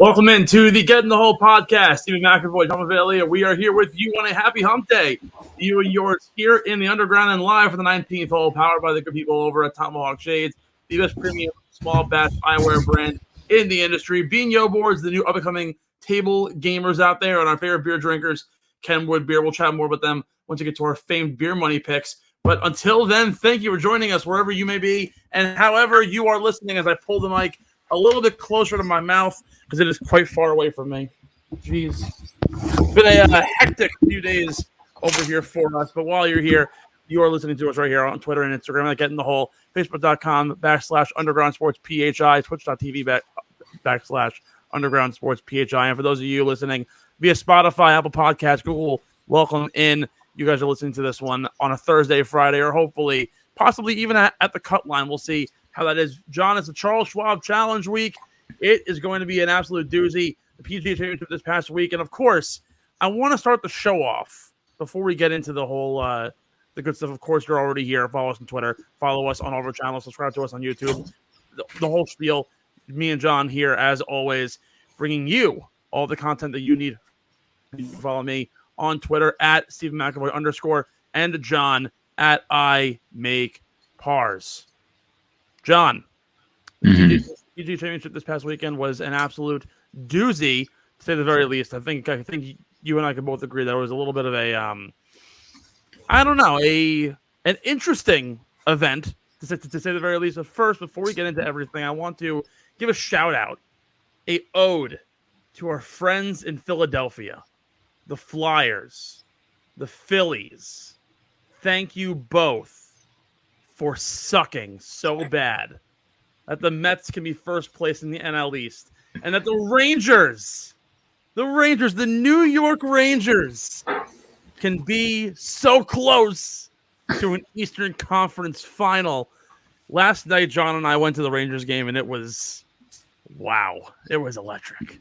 Welcome into the Get in the Hole podcast. Stephen McAvoy, John Mavallia. We are here with you on a happy hump day. You and yours here in the underground and live for the 19th hole, powered by the good people over at Tomahawk Shades, the best premium small batch eyewear brand in the industry. Beano boards, the new up-and-coming table gamers out there, and our favorite beer drinkers, Kenwood Beer. We'll chat more about them once we get to our famed beer money picks. But until then, thank you for joining us wherever you may be and however you are listening as I pull the mic a little bit closer to my mouth because it is quite far away from me. Jeez. It's been a hectic few days over here for us, but while you're here, you are listening to us right here on Twitter and Instagram at Get in the Hole, Facebook.com/Underground Sports PHI, Twitch.tv/Underground Sports PHI. And for those of you listening via Spotify, Apple Podcasts, Google, welcome in. You guys are listening to this one on a Thursday, Friday, or hopefully, possibly even at the cut line. We'll see how that is. John, it's the Charles Schwab Challenge Week. It is going to be an absolute doozy. The PGA Championship this past week. And, of course, I want to start the show off before we get into the whole the good stuff. Of course, you're already here. Follow us on Twitter. Follow us on all of our channels. Subscribe to us on YouTube. The whole spiel. Me and John here, as always, bringing you all the content that you need. You can follow me on Twitter at Stephen McAvoy_ and John at I Make Pars. John, PGA Championship this past weekend was an absolute doozy, to say the very least. I think you and I can both agree that it was a little bit of a, an interesting event, to say the very least. But first, before we get into everything, I want to give a shout-out, a ode to our friends in Philadelphia, the Flyers, the Phillies. Thank you both for sucking so bad that the Mets can be first place in the NL East, and that the New York Rangers, can be so close to an Eastern Conference final. Last night, John and I went to the Rangers game, and it was, wow, it was electric.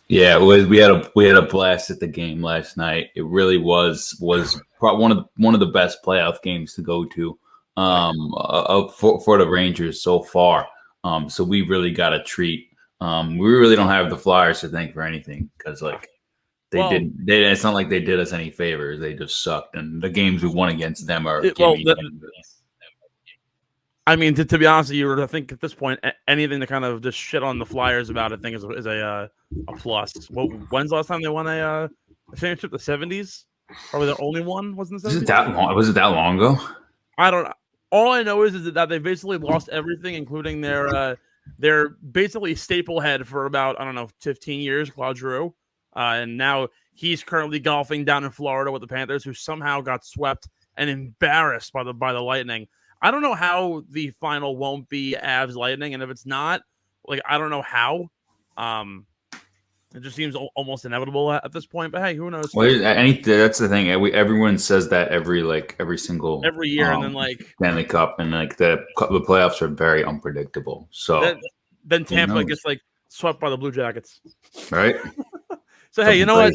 Yeah, it was. We had a blast at the game last night. It really was one of the best playoff games to go to for the Rangers so far. So we really got a treat. We really don't have the Flyers to thank for anything because it's not like they did us any favors. They just sucked, and the games we won against them are. I mean, to be honest with you, I think at this point, anything to kind of just shit on the Flyers about, I think is a plus. When's the last time they won a championship? The 70s? Probably their only one, wasn't the 70s? Was it that long ago? I don't know. All I know is that they basically lost everything, including their basically staple head for about, 15 years, Claude Giroux. And now he's currently golfing down in Florida with the Panthers, who somehow got swept and embarrassed by the Lightning. I don't know how the final won't be Avs Lightning, and if it's not, I don't know how. It just seems almost inevitable at this point. But hey, who knows? Well, that's the thing. Everyone says that every year, and then Stanley Cup, and the playoffs are very unpredictable. So then Tampa gets swept by the Blue Jackets, right? So hey, you know what?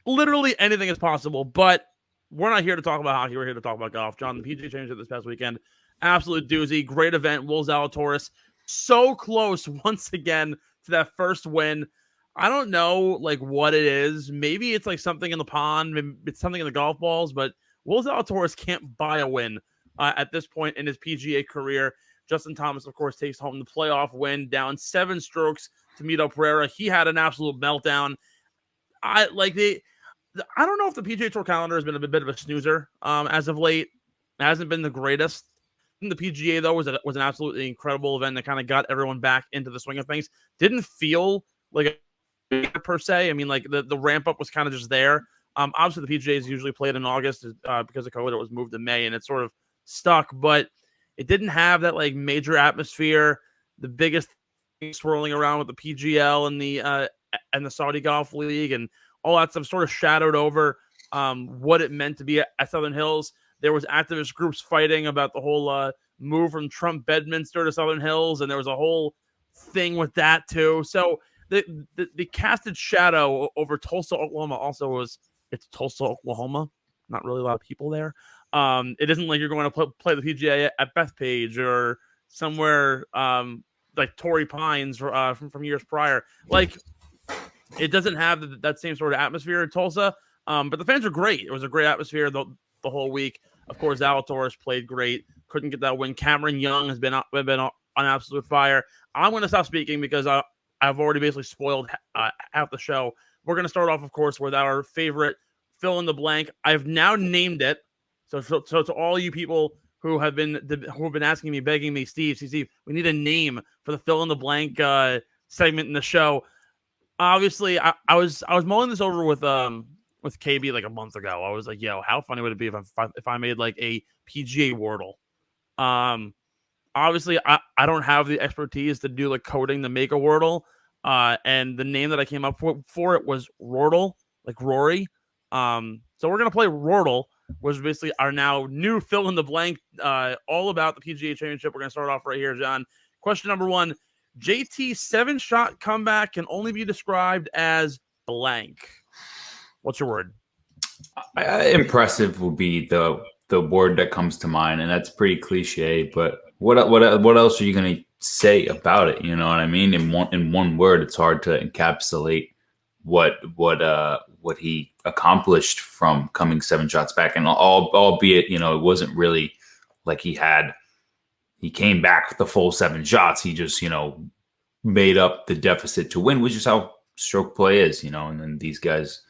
Literally anything is possible, but we're not here to talk about hockey. We're here to talk about golf. John, the PGA Championship this past weekend, absolute doozy, great event. Will Zalatoris so close once again to that first win. I don't know what it is. Maybe it's something in the pond. Maybe it's something in the golf balls. But Will Zalatoris can't buy a win at this point in his PGA career. Justin Thomas, of course, takes home the playoff win, down 7 strokes to Mito Pereira. He had an absolute meltdown. I don't know if the PGA Tour calendar has been a bit of a snoozer as of late. It hasn't been the greatest. The PGA, though, was an absolutely incredible event that kind of got everyone back into the swing of things. Didn't feel like a per se. I mean, the ramp up was kind of just there. Obviously, the PGA is usually played in August because of COVID. It was moved to May, and it sort of stuck. But it didn't have that major atmosphere. The biggest thing swirling around with the PGL and the Saudi Golf League and all that stuff sort of shadowed over what it meant to be at Southern Hills. There was activist groups fighting about the whole move from Trump Bedminster to Southern Hills, and there was a whole thing with that too. So the casted shadow over Tulsa, Oklahoma it's Tulsa, Oklahoma. Not really a lot of people there. It isn't like you're going to play the PGA at Bethpage or somewhere like Torrey Pines from years prior. It doesn't have that same sort of atmosphere in Tulsa, but the fans are great. It was a great atmosphere the whole week. Of course, Zalatoris played great. Couldn't get that win. Cameron Young has been on absolute fire. I'm going to stop speaking because I've already basically spoiled half the show. We're going to start off, of course, with our favorite fill in the blank. I've now named it. So to all you people who have been asking me, begging me, Steve, we need a name for the fill in the blank segment in the show. Obviously, I was mulling this over with KB like a month ago. I was like, yo, how funny would it be if I made like a PGA Wordle? Obviously, I don't have the expertise to do like coding to make a Wordle. And the name that I came up for it was Rordle, like Rory. So we're gonna play Rordle, which is basically our now new fill in the blank, all about the PGA Championship. We're gonna start off right here, John. Question number 1: JT 7-shot comeback can only be described as blank. What's your word? Impressive would be the word that comes to mind, and that's pretty cliche. But what else are you going to say about it? You know what I mean? In one word, it's hard to encapsulate what he accomplished from coming 7 shots back, and albeit it wasn't really like he came back with the full 7 shots. He just made up the deficit to win, which is how stroke play is, and then these guys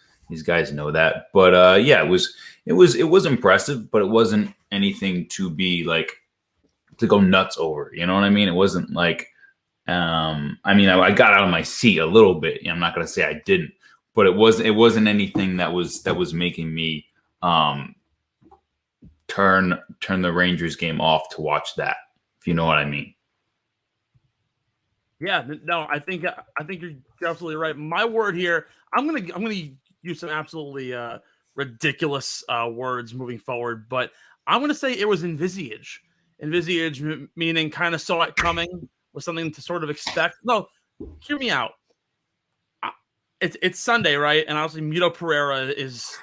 know that. But yeah, it was impressive, but it wasn't anything to be like to go nuts over. You know what I mean? It wasn't like I got out of my seat a little bit. I'm not gonna say I didn't, but it wasn't anything that was making me turn the Rangers game off to watch that, if you know what I mean. Yeah, no, I think you're absolutely right. My word here, I'm gonna use some absolutely ridiculous words moving forward, but I'm gonna say it was envisage. Envisage meaning kind of saw it coming, was something to sort of expect. No, hear me out. It's Sunday, right? And obviously Mito Pereira is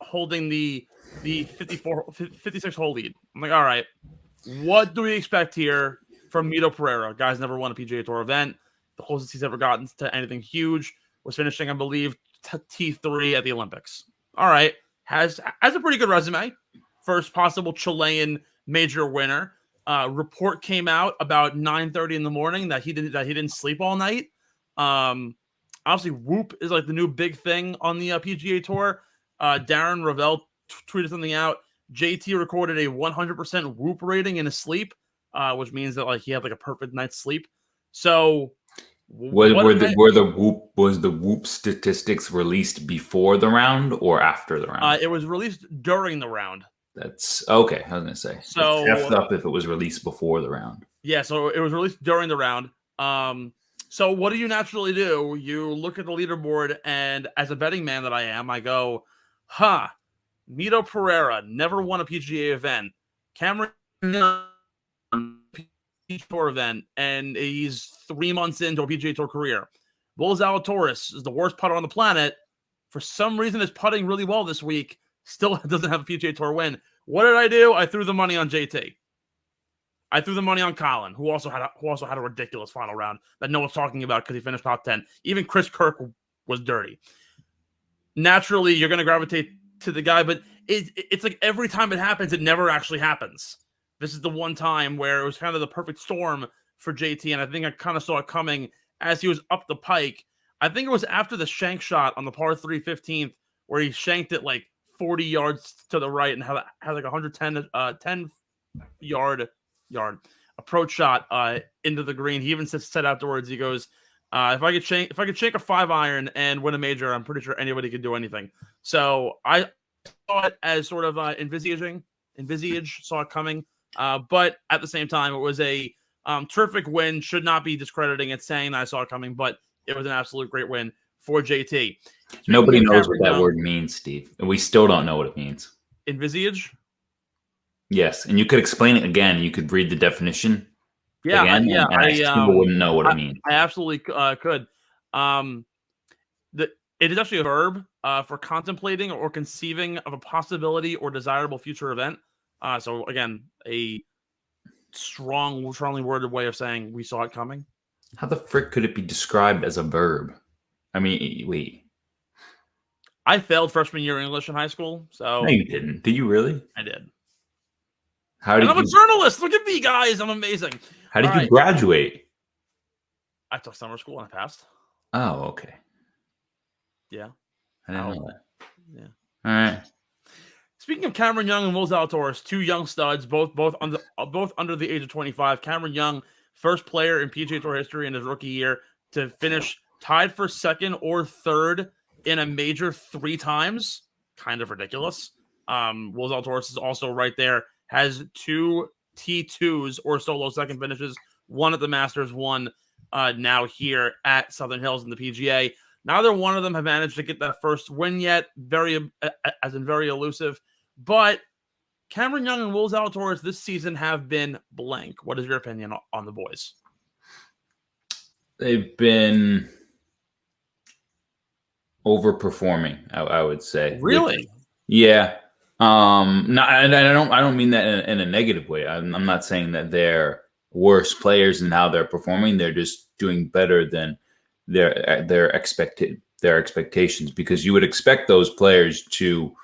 holding the 56 hole lead. I'm like, all right, what do we expect here from Mito Pereira? Guy's never won a PGA Tour event. The closest he's ever gotten to anything huge was finishing, I believe, T3 at the Olympics. All right, has a pretty good resume. First possible Chilean major winner. Report came out about 9:30 in the morning that he didn't sleep all night. Obviously, Whoop is like the new big thing on the PGA Tour. Darren Ravel tweeted something out. JT recorded a 100% Whoop rating in his sleep, which means that like he had like a perfect night's sleep. So, was the Whoop statistics released before the round or after the round? It was released during the round. That's okay. I was gonna say, so effed up if it was released before the round. Yeah, so it was released during the round. So what do you naturally do? You look at the leaderboard, and as a betting man that I am, I go, Mito Pereira never won a PGA event. Cameron PGA Tour event, and he's 3 months into a PGA Tour career. Will Zalatoris is the worst putter on the planet. For some reason, is putting really well this week. Still doesn't have a PGA Tour win. What did I do? I threw the money on JT. I threw the money on Colin, who also had a ridiculous final round that no one's talking about because he finished top 10. Even Chris Kirk was dirty. Naturally, you're going to gravitate to the guy, but it's like every time it happens, it never actually happens. This is the one time where it was kind of the perfect storm for JT, and I think I kind of saw it coming as he was up the pike. I think it was after the shank shot on the par 3 15th where he shanked it like 40 yards to the right and had like 10 yard approach shot into the green. He even said afterwards, he goes, if I could shank a 5-iron and win a major, I'm pretty sure anybody could do anything. So I saw it as sort of saw it coming. But at the same time, it was a terrific win. Should not be discrediting it, saying that I saw it coming, but it was an absolute great win for JT. Nobody knows what that word means, Steve. And we still don't know what it means. Envisage? Yes. And you could explain it again. You could read the definition. Yeah. Again, yeah. and people wouldn't know what it means. I absolutely could. It is actually a verb for contemplating or conceiving of a possibility or desirable future event. So again, a strongly worded way of saying we saw it coming. How the frick could it be described as a verb? I mean, wait. I failed freshman year English in high school, so No, you didn't. Did you really? I did. How And did I'm a you? journalist. Look at me, guys. I'm amazing. How All did you right. graduate? I took summer school and I passed. Oh, okay. Yeah. I didn't know that. Yeah. All right. Speaking of Cameron Young and Will Zalatoris, two young studs, both under the age of 25. Cameron Young, first player in PGA Tour history in his rookie year to finish tied for second or third in a major 3 times. Kind of ridiculous. Will Zalatoris is also right there. Has 2 T2s or solo second finishes. One at the Masters, one now here at Southern Hills in the PGA. Neither one of them have managed to get that first win yet. Very elusive. But Cameron Young and Will Zalatoris this season have been blank. What is your opinion on the boys? They've been overperforming, I would say. Really? Yeah. No, and I don't mean that in a negative way. I'm not saying that they're worse players in how they're performing. They're just doing better than their expectations, because you would expect those players to,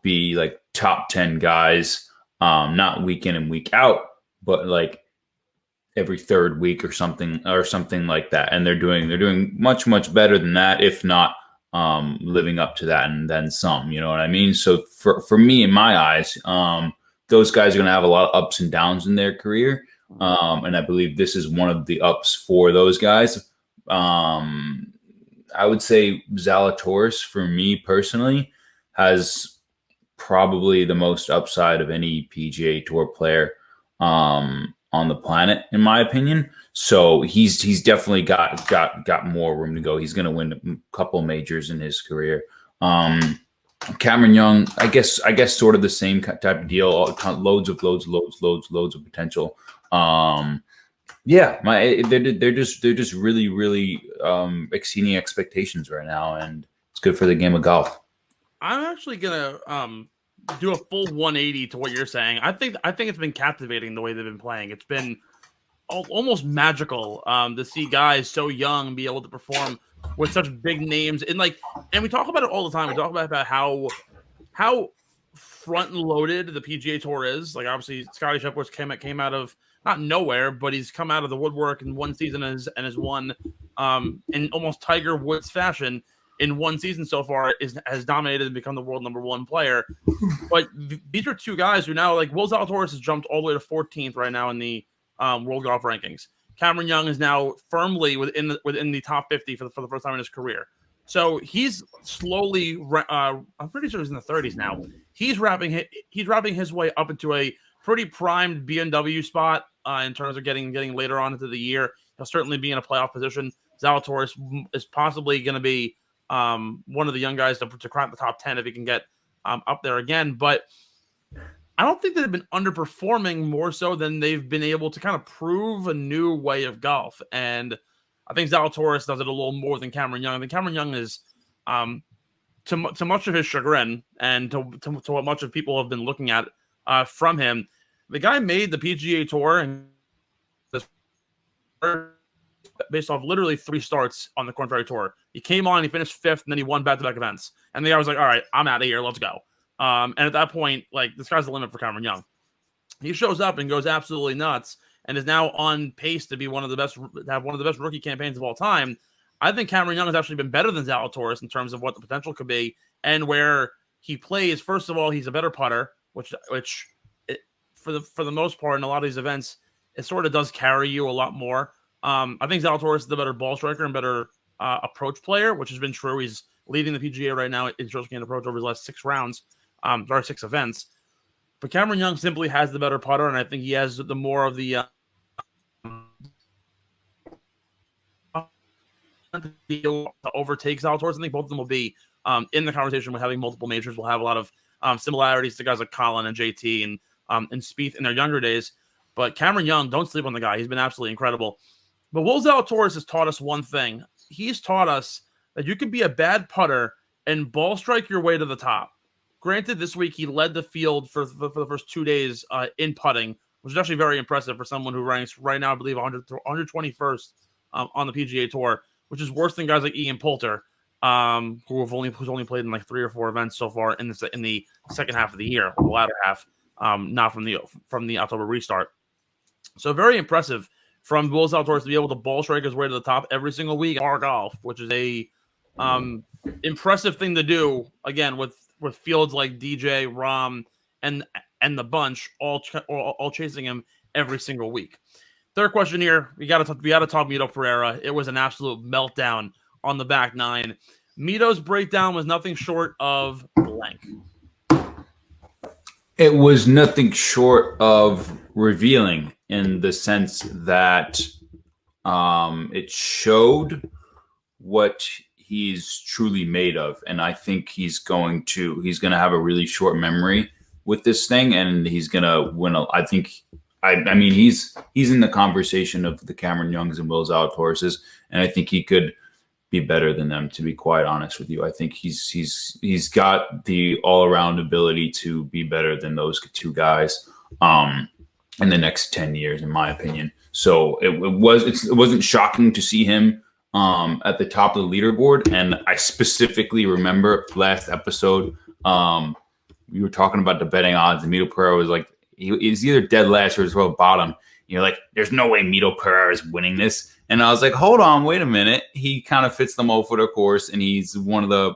be like top 10 guys, not week in and week out, but like every third week or something like that. And they're doing much better than that, if not living up to that and then some, you know what I mean? So for me, in my eyes, those guys are going to have a lot of ups and downs in their career. And I believe this is one of the ups for those guys. I would say Zalatoris, for me personally, has probably the most upside of any PGA Tour player on the planet, in my opinion. So he's definitely got more room to go. He's going to win a couple majors in his career. Cameron Young, I guess sort of the same type of deal. Loads of potential. Yeah, they're just really exceeding expectations right now, and it's good for the game of golf. I'm actually gonna do a full 180 to what you're saying. I think it's been captivating the way they've been playing. It's been almost magical to see guys so young be able to perform with such big names. And we talk about it all the time. We talk about how front loaded the PGA Tour is. Like, obviously, Scotty Scheffler came out of not nowhere, but he's come out of the woodwork in one season and has won in almost Tiger Woods fashion. In one season so far, has dominated and become the world #1 player. But these are two guys who now, like, Will Zalatoris has jumped all the way to 14th right now in the world golf rankings. Cameron Young is now firmly within the top 50 for the first time in his career. So he's slowly, I'm pretty sure he's in the 30s now. He's wrapping his way up into a pretty primed BMW spot in terms of getting later on into the year. He'll certainly be in a playoff position. Zalatoris is possibly going to be one of the young guys to crack the top 10 if he can get up there again. But I don't think they've been underperforming more so than they've been able to kind of prove a new way of golf. And I think Zalatoris does it a little more than Cameron Young. I think Cameron Young is, to much of his chagrin and to what much of people have been looking at from him, the guy made the PGA Tour and based off literally 3 starts on the Korn Ferry Tour. He came on, he finished 5th, and then he won back-to-back events. And the guy was like, all right, I'm out of here. Let's go. And at that point, like, the sky's the limit for Cameron Young. He shows up and goes absolutely nuts and is now on pace to be have one of the best rookie campaigns of all time. I think Cameron Young has actually been better than Zalatoris in terms of what the potential could be and where he plays. First of all, he's a better putter, which for the most part in a lot of these events, it sort of does carry you a lot more. I think Zalatoris is the better ball striker and better approach player, which has been true. He's leading the PGA right now in stroke gained approach over his last 6 rounds, 6 events. But Cameron Young simply has the better putter, and I think he has the more of the to overtake Zalatoris. I think both of them will be in the conversation with having multiple majors. Will have a lot of similarities to guys like Colin and JT and Spieth in their younger days. But Cameron Young, don't sleep on the guy. He's been absolutely incredible. But Will Zalatoris has taught us one thing. He's taught us that you can be a bad putter and ball strike your way to the top. Granted, this week he led the field for the first 2 days in putting, which is actually very impressive for someone who ranks right now, I believe, 121st on the PGA Tour. which is worse than guys like Ian Poulter, who's only played in like 3 or 4 events so far in the second half of the year, or the latter half, not from the October restart. So very impressive from Wolves Outdoors to be able to ball strike his way to the top every single week at par golf, which is a impressive thing to do. Again, with fields like DJ, Rahm, and the bunch all chasing him every single week. Third question here, we got to talk Mito Pereira. It was an absolute meltdown on the back nine. Mito's breakdown was nothing short of blank. It was nothing short of revealing in the sense that it showed what he's truly made of, and I think he's going to have a really short memory with this thing, and he's gonna win. I mean, he's in the conversation of the Cameron Youngs and Will Zalatoris, and I think he could be better than them, to be quite honest with you. I think he's got the all-around ability to be better than those two guys in the next 10 years, in my opinion. So it wasn't shocking to see him at the top of the leaderboard. And I specifically remember last episode, we were talking about the betting odds, and Mito Pereira was like, he's either dead last or he's well bottom. You're like, there's no way Mito Pereira is winning this. And I was like, hold on, wait a minute. He kind of fits the mold for the course, and he's one of the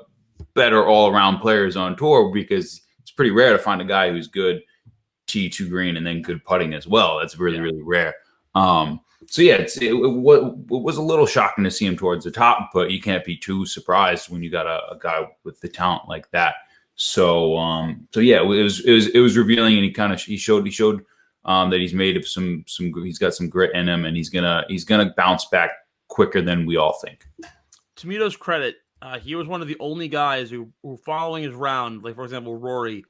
better all-around players on tour, because it's pretty rare to find a guy who's good tee to green and then good putting as well. That's really, really rare. So yeah, it was a little shocking to see him towards the top, but you can't be too surprised when you got a guy with the talent like that. So yeah, it was revealing, and he showed that he's made of some he's got some grit in him, and he's gonna bounce back quicker than we all think. To Mito's credit, he was one of the only guys who following his round, like for example Rory,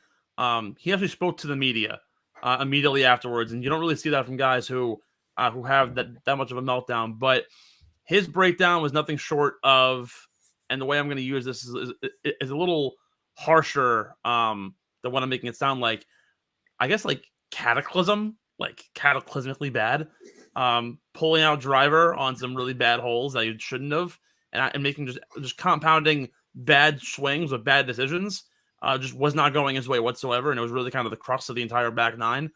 he actually spoke to the media immediately afterwards, and you don't really see that from guys who have that much of a meltdown. But his breakdown was nothing short of, and the way I'm going to use this is a little harsher than what I'm making it sound like. I guess like cataclysmically bad. Pulling out driver on some really bad holes that you shouldn't have, and making just compounding bad swings with bad decisions. Just was not going his way whatsoever, and it was really kind of the crux of the entire back nine.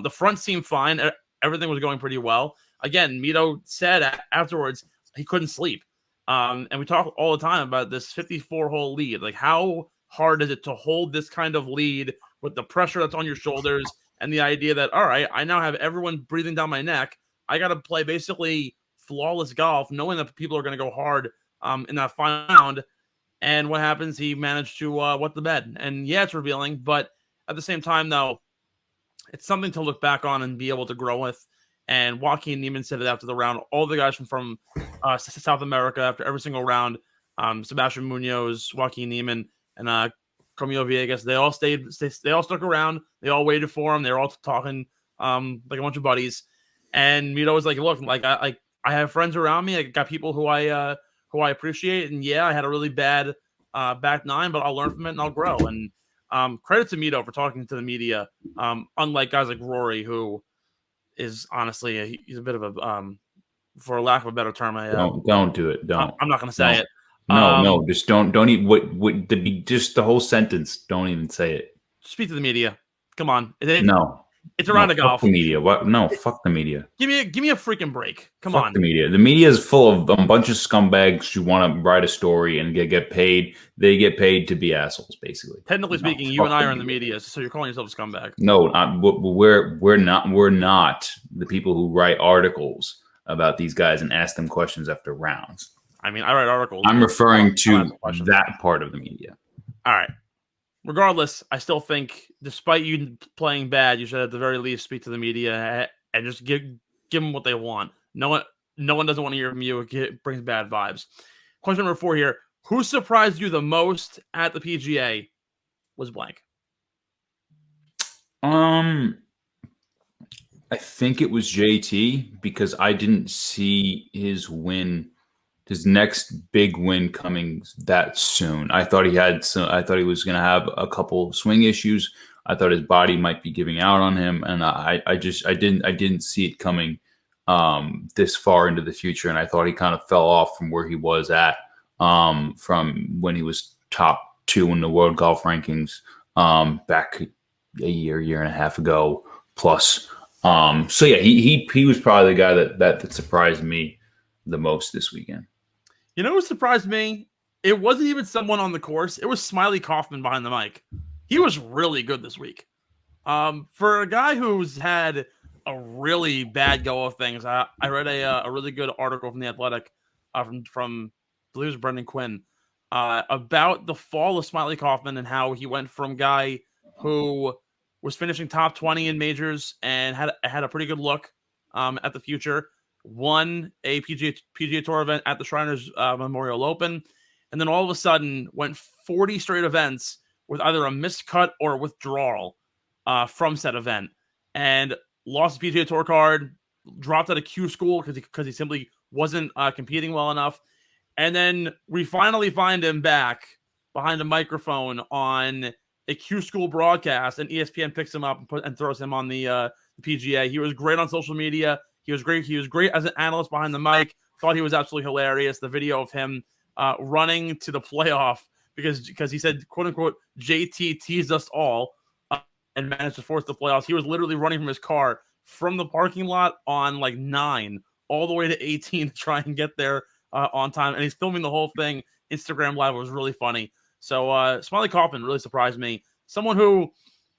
The front seemed fine. Everything was going pretty well. Again, Mito said afterwards he couldn't sleep. And we talk all the time about this 54-hole lead. Like, how hard is it to hold this kind of lead with the pressure that's on your shoulders and the idea that, all right, I now have everyone breathing down my neck. I got to play basically flawless golf, knowing that people are going to go hard in that final round. And what happens? He managed to wet the bed. And yeah, it's revealing, but at the same time, though, it's something to look back on and be able to grow with. And Joaquin Niemann said it after the round. All the guys from South America after every single round, Sebastian Munoz, Joaquin Niemann, and Camilo Villegas, they all stuck around. They all waited for him. They were all talking like a bunch of buddies. And Mito was like, look, like I have friends around me. I got people who I appreciate. And yeah, I had a really bad back nine, but I'll learn from it and I'll grow. And credit to Mito for talking to the media. Unlike guys like Rory, who is honestly he's a bit of a for lack of a better term. Don't do it. Don't. I'm not going to say it. No, just don't even just the whole sentence. Don't even say it. Speak to the media. Come on. No. It's a round of golf. Fuck the media. What? No, fuck the media. Give me a freaking break. Come on. The media. The media is full of a bunch of scumbags who want to write a story and get paid. They get paid to be assholes, basically. Technically speaking, you and I are in the media, so you're calling yourself a scumbag. No, we're not. We're not the people who write articles about these guys and ask them questions after rounds. I mean, I write articles. I'm referring to that part of the media. All right. Regardless, I still think, despite you playing bad, you should at the very least speak to the media and just give them what they want. No one doesn't want to hear from you. It brings bad vibes. Question number 4 here. Who surprised you the most at the PGA was blank? I think it was JT, because I didn't see his next big win coming that soon. I thought he was going to have a couple swing issues. I thought his body might be giving out on him, and I didn't see it coming this far into the future, and I thought he kind of fell off from where he was at from when he was top 2 in the world golf rankings back a year and a half ago plus. So yeah, he was probably the guy that surprised me the most this weekend. You know what surprised me? It wasn't even someone on the course. It was Smiley Kaufman behind the mic. He was really good this week. For a guy who's had a really bad go of things, I read a really good article from The Athletic from I believe it was Brendan Quinn about the fall of Smiley Kaufman and how he went from guy who was finishing top 20 in majors and had a pretty good look at the future, won a PGA Tour event at the Shriners Memorial Open, and then all of a sudden went 40 straight events with either a missed cut or a withdrawal from said event, and lost his PGA Tour card, dropped out of Q school because he simply wasn't competing well enough. And then we finally find him back behind a microphone on a Q school broadcast, and ESPN picks him up and throws him on the PGA. He was great on social media. He was great. He was great as an analyst behind the mic. Thought he was absolutely hilarious. The video of him running to the playoff because he said, quote unquote, JT teased us all and managed to force the playoffs. He was literally running from his car from the parking lot on like 9 all the way to 18 to try and get there on time. And he's filming the whole thing. Instagram Live was really funny. So Smiley Kaufman really surprised me. Someone who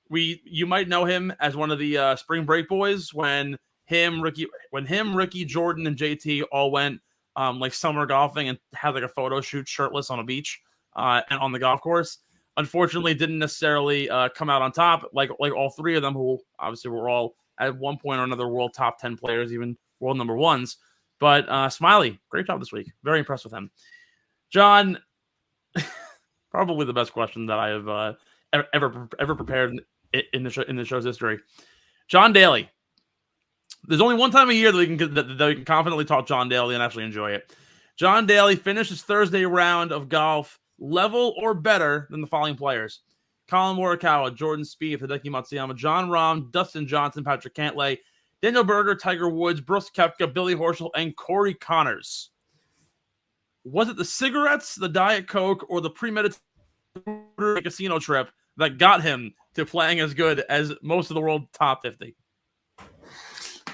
you might know him as one of the spring break boys when Ricky, Jordan, and JT all went like summer golfing and had like a photo shoot shirtless on a beach and on the golf course. Unfortunately, didn't necessarily come out on top like all three of them, who obviously were all at one point or another world top 10 players, even world number ones. But Smiley, great job this week. Very impressed with him. John, probably the best question that I have ever prepared in the show's history. John Daly. There's only one time a year that we can confidently talk John Daly and actually enjoy it. John Daly finished his Thursday round of golf level or better than the following players: Colin Morikawa, Jordan Spieth, Hideki Matsuyama, John Rahm, Dustin Johnson, Patrick Cantlay, Daniel Berger, Tiger Woods, Brooks Koepka, Billy Horschel, and Corey Connors. Was it the cigarettes, the Diet Coke, or the premeditated casino trip that got him to playing as good as most of the world top 50?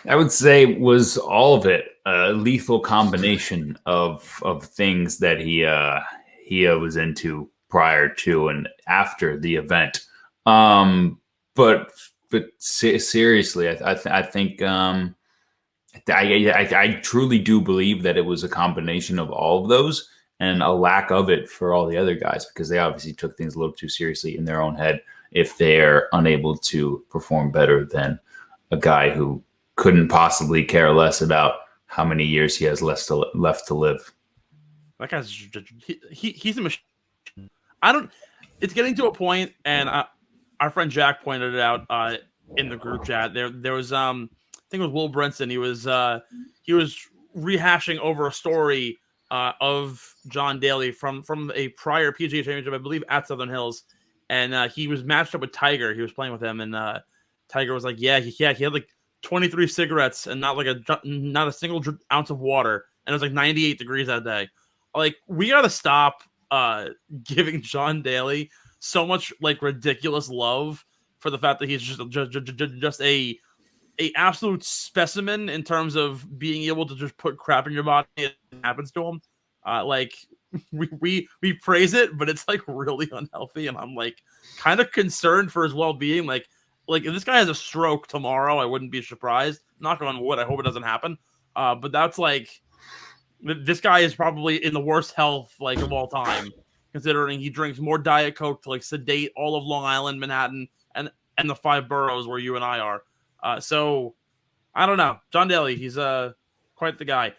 I would say it was all of it, a lethal combination of things that he was into prior to and after the event. But seriously, I think I truly do believe that it was a combination of all of those and a lack of it for all the other guys, because they obviously took things a little too seriously in their own head if they're unable to perform better than a guy who couldn't possibly care less about how many years he has left to live. That guy's he's a machine. It's getting to a point, and our friend Jack pointed it out in the group chat. There was I think it was Will Brinson. He was rehashing over a story of John Daly from a prior PGA Championship, I believe, at Southern Hills, and he was matched up with Tiger. He was playing with him, and Tiger was like, he had like 23 cigarettes and not a single ounce of water, and it was like 98 degrees that day. Like, we got to stop giving John Daly so much like ridiculous love for the fact that he's just a absolute specimen in terms of being able to just put crap in your body. It happens to him. Like, we praise it, but it's like really unhealthy, and I'm like kind of concerned for his well-being. Like if this guy has a stroke tomorrow, I wouldn't be surprised. Knock on wood, I hope it doesn't happen. But that's like, this guy is probably in the worst health like of all time, considering he drinks more Diet Coke to like sedate all of Long Island, Manhattan, and the 5 boroughs where you and I are. So I don't know. John Daly, he's quite the guy.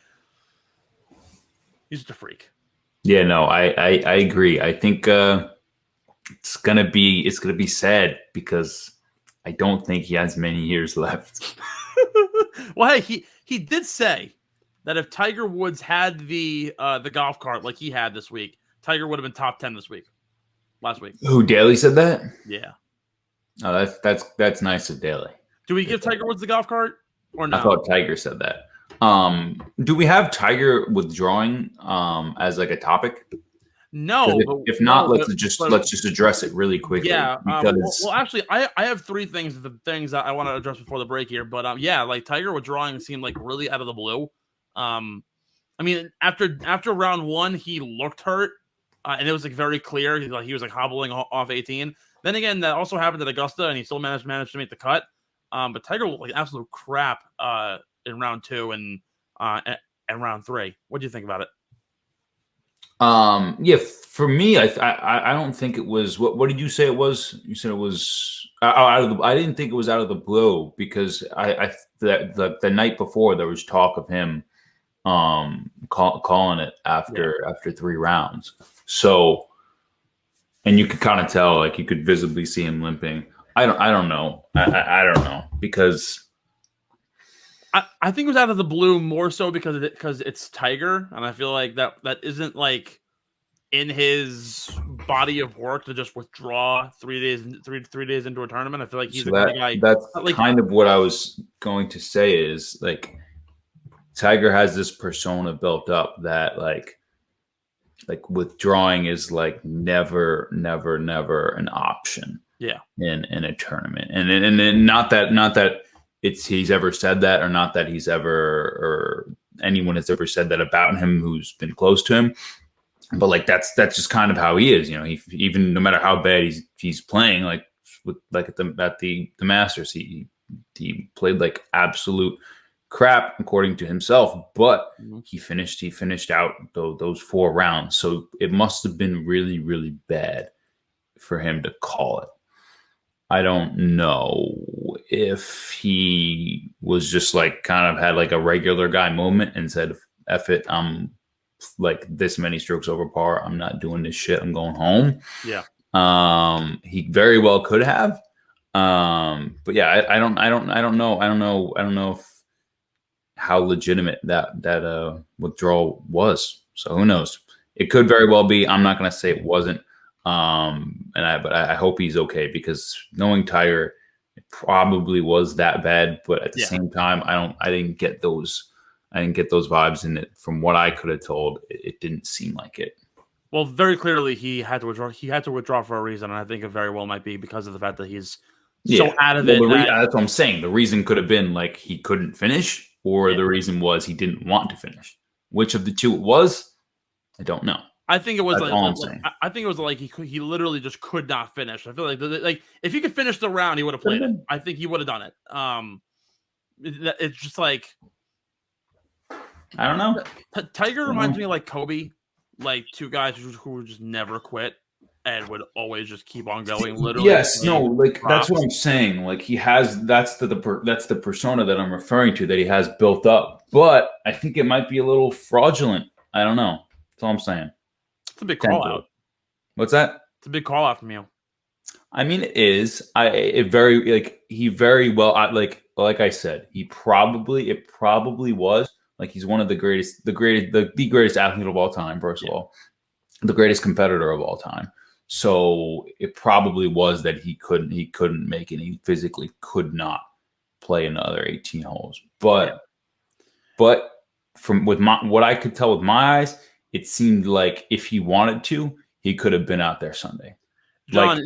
He's just a freak. Yeah, no, I agree. I think it's gonna be sad because I don't think he has many years left. Well, hey, he did say that if Tiger Woods had the golf cart like he had this week, Tiger would have been top 10 last week. Who, Daly said that? Yeah. Oh, that's nice of Daly. Do we give Tiger Woods the golf cart or no? I thought Tiger said that. Do we have Tiger withdrawing as like a topic? No, If not, let's just address it really quickly. Yeah. Because well, actually, I have three things. The things that I want to address before the break here, but yeah, like Tiger withdrawing seemed like really out of the blue. I mean, after round one, he looked hurt, and it was like very clear. He was like hobbling off 18. Then again, that also happened at Augusta, and he still managed to make the cut. But Tiger looked like absolute crap in round two and round three. What do you think about it? Yeah, for me, I don't think it was. What did you say it was? You said it was out of the. I didn't think it was out of the blue because the night before there was talk of him calling it after 3 rounds. So, and you could kind of tell, like you could visibly see him limping. I don't know. I don't know because I think it was out of the blue more so because it's Tiger, and I feel like that isn't like in his body of work to just withdraw 3 days into a tournament. I feel like he's so the kind of guy. That's like, kind of what I was going to say is like Tiger has this persona built up that like withdrawing is like never an option. Yeah. In a tournament, and not that he's ever said that, or not that he's ever or anyone has ever said that about him who's been close to him. But like that's just kind of how he is, you know. He even no matter how bad he's playing, like at the Masters, he played like absolute crap according to himself, but he finished out those 4 rounds. So it must have been really bad for him to call it. I don't know if he was just like kind of had like a regular guy moment and said, F it, I'm like this many strokes over par. I'm not doing this shit. I'm going home. Yeah. He very well could have. But yeah, I don't know. I don't know if how legitimate that withdrawal was. So who knows? It could very well be. I'm not going to say it wasn't. But I hope he's okay because knowing Tiger, it probably was that bad. But at the same time, I didn't get those vibes in it. From what I could have told, it didn't seem like it. Well, very clearly he had to withdraw. He had to withdraw for a reason, and I think it very well might be because of the fact that he's so out of it. That's what I'm saying. The reason could have been like he couldn't finish, or the reason was he didn't want to finish. Which of the two it was, I don't know. I think it was I think it was like he literally just could not finish. I feel like if he could finish the round, he would have played it. I think he would have done it. It's just like I don't know. Tiger reminds me of like Kobe, like two guys who would just never quit and would always just keep on going. Literally, yes, no, like that's what I'm saying. Like he has that's the persona that I'm referring to that he has built up. But I think it might be a little fraudulent. I don't know. That's all I'm saying. It's a big call out. What's that? It's a big call out from you. I mean, it is. He very well, like I said, it probably was. Like he's one of the greatest athlete of all time. First of all, the greatest competitor of all time. So it probably was that he couldn't make it. He physically could not play another 18 holes. But from what I could tell with my eyes, it seemed like if he wanted to, he could have been out there Sunday. John,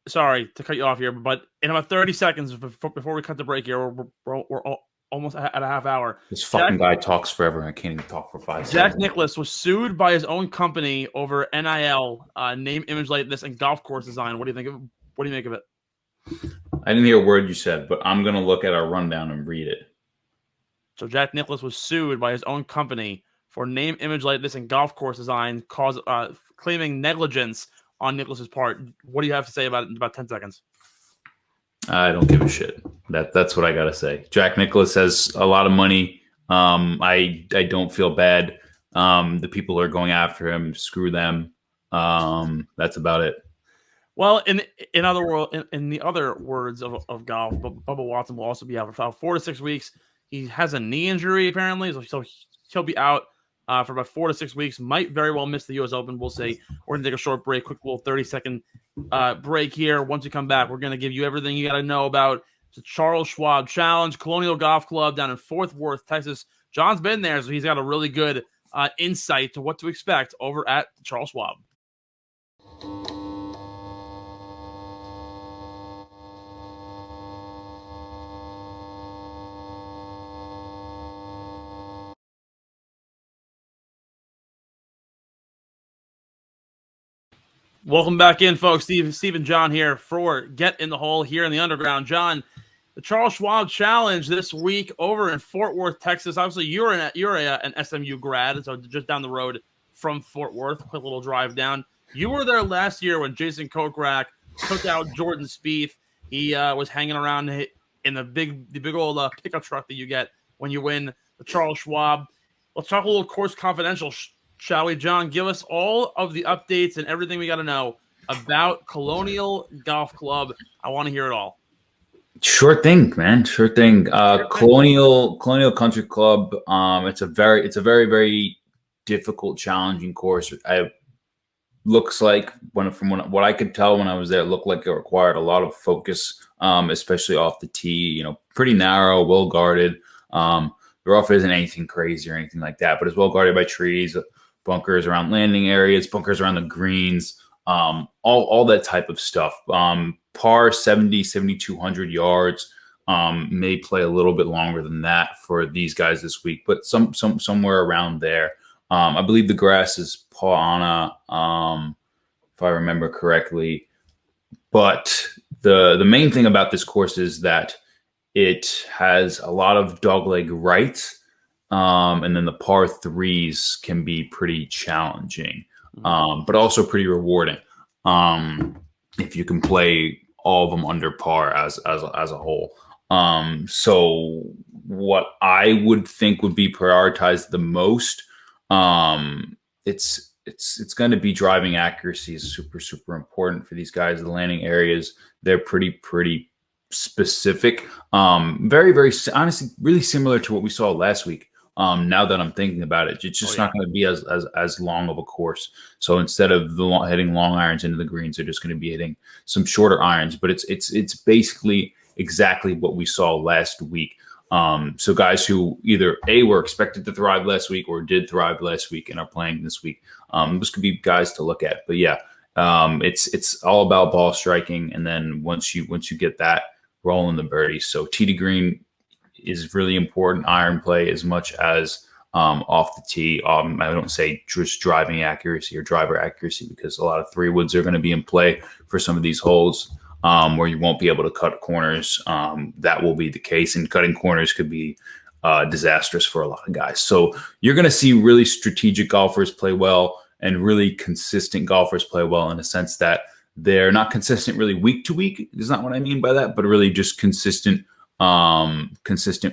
sorry to cut you off here, but in about 30 seconds before we cut the break here, we're almost at a half hour. This fucking guy talks forever. I can't even talk for 5 seconds. Jack Nicklaus was sued by his own company over NIL, name, image, likeness, and golf course design. What do you think what do you make of it? I didn't hear a word you said, but I'm going to look at our rundown and read it. So Jack Nicklaus was sued by his own company for name, image, likeness, and golf course design, claiming negligence on Nicklaus's part. What do you have to say about it in about 10 seconds? I don't give a shit. That's what I got to say. Jack Nicklaus has a lot of money. I don't feel bad. The people who are going after him, screw them. That's about it. Well, in the other words of golf, Bubba Watson will also be out for 4 to 6 weeks. He has a knee injury apparently, so he'll be out for about 4 to 6 weeks. Might very well miss the U.S. Open. We'll see. We're gonna take a short break, quick little 30-second break here. Once we come back, we're gonna give you everything you got to know about the Charles Schwab Challenge, Colonial Golf Club down in Fort Worth, Texas. John's been there, so he's got a really good insight to what to expect over at Charles Schwab. Welcome back in, folks. Steve and John here for Get in the Hole here in the Underground. John, the Charles Schwab Challenge this week over in Fort Worth, Texas. Obviously, you're an SMU grad, so just down the road from Fort Worth. Quick little drive down. You were there last year when Jason Kokrak took out Jordan Spieth. He was hanging around in the big old pickup truck that you get when you win the Charles Schwab. Let's talk a little course confidential. Shall we, John? Give us all of the updates and everything we got to know about Colonial Golf Club. I want to hear it all. Sure thing, man. Sure thing. Colonial Country Club. It's a very, very difficult, challenging course. Looks like from what I could tell when I was there, it looked like it required a lot of focus, especially off the tee. Pretty narrow, well guarded. The rough isn't anything crazy or anything like that, but it's well guarded by trees. Bunkers around landing areas, bunkers around the greens, all that type of stuff. Par 7,200 yards, may play a little bit longer than that for these guys this week, but somewhere around there. I believe the grass is Paana, if I remember correctly. But the main thing about this course is that it has a lot of dogleg rights. And then the par threes can be pretty challenging, but also pretty rewarding if you can play all of them under par as a whole. So what I would think would be prioritized the most, it's going to be driving accuracy is super important for these guys. The landing areas, they're pretty specific. Very honestly, really similar to what we saw last week. Now that I'm thinking about it, it's just not going to be as long of a course. So instead of hitting long irons into the greens, they're just going to be hitting some shorter irons. But it's basically exactly what we saw last week. So guys who either were expected to thrive last week or did thrive last week and are playing this week, this could be guys to look at. But yeah, it's all about ball striking, and then once you get that, rolling the birdies. So tee to green is really important, iron play as much as off the tee. I don't say just driving accuracy or driver accuracy, because a lot of 3-woods are going to be in play for some of these holes where you won't be able to cut corners. That will be the case, and cutting corners could be disastrous for a lot of guys. So you're going to see really strategic golfers play well and really consistent golfers play well, in a sense that they're not consistent really week to week. Is not what I mean by that, but really just consistent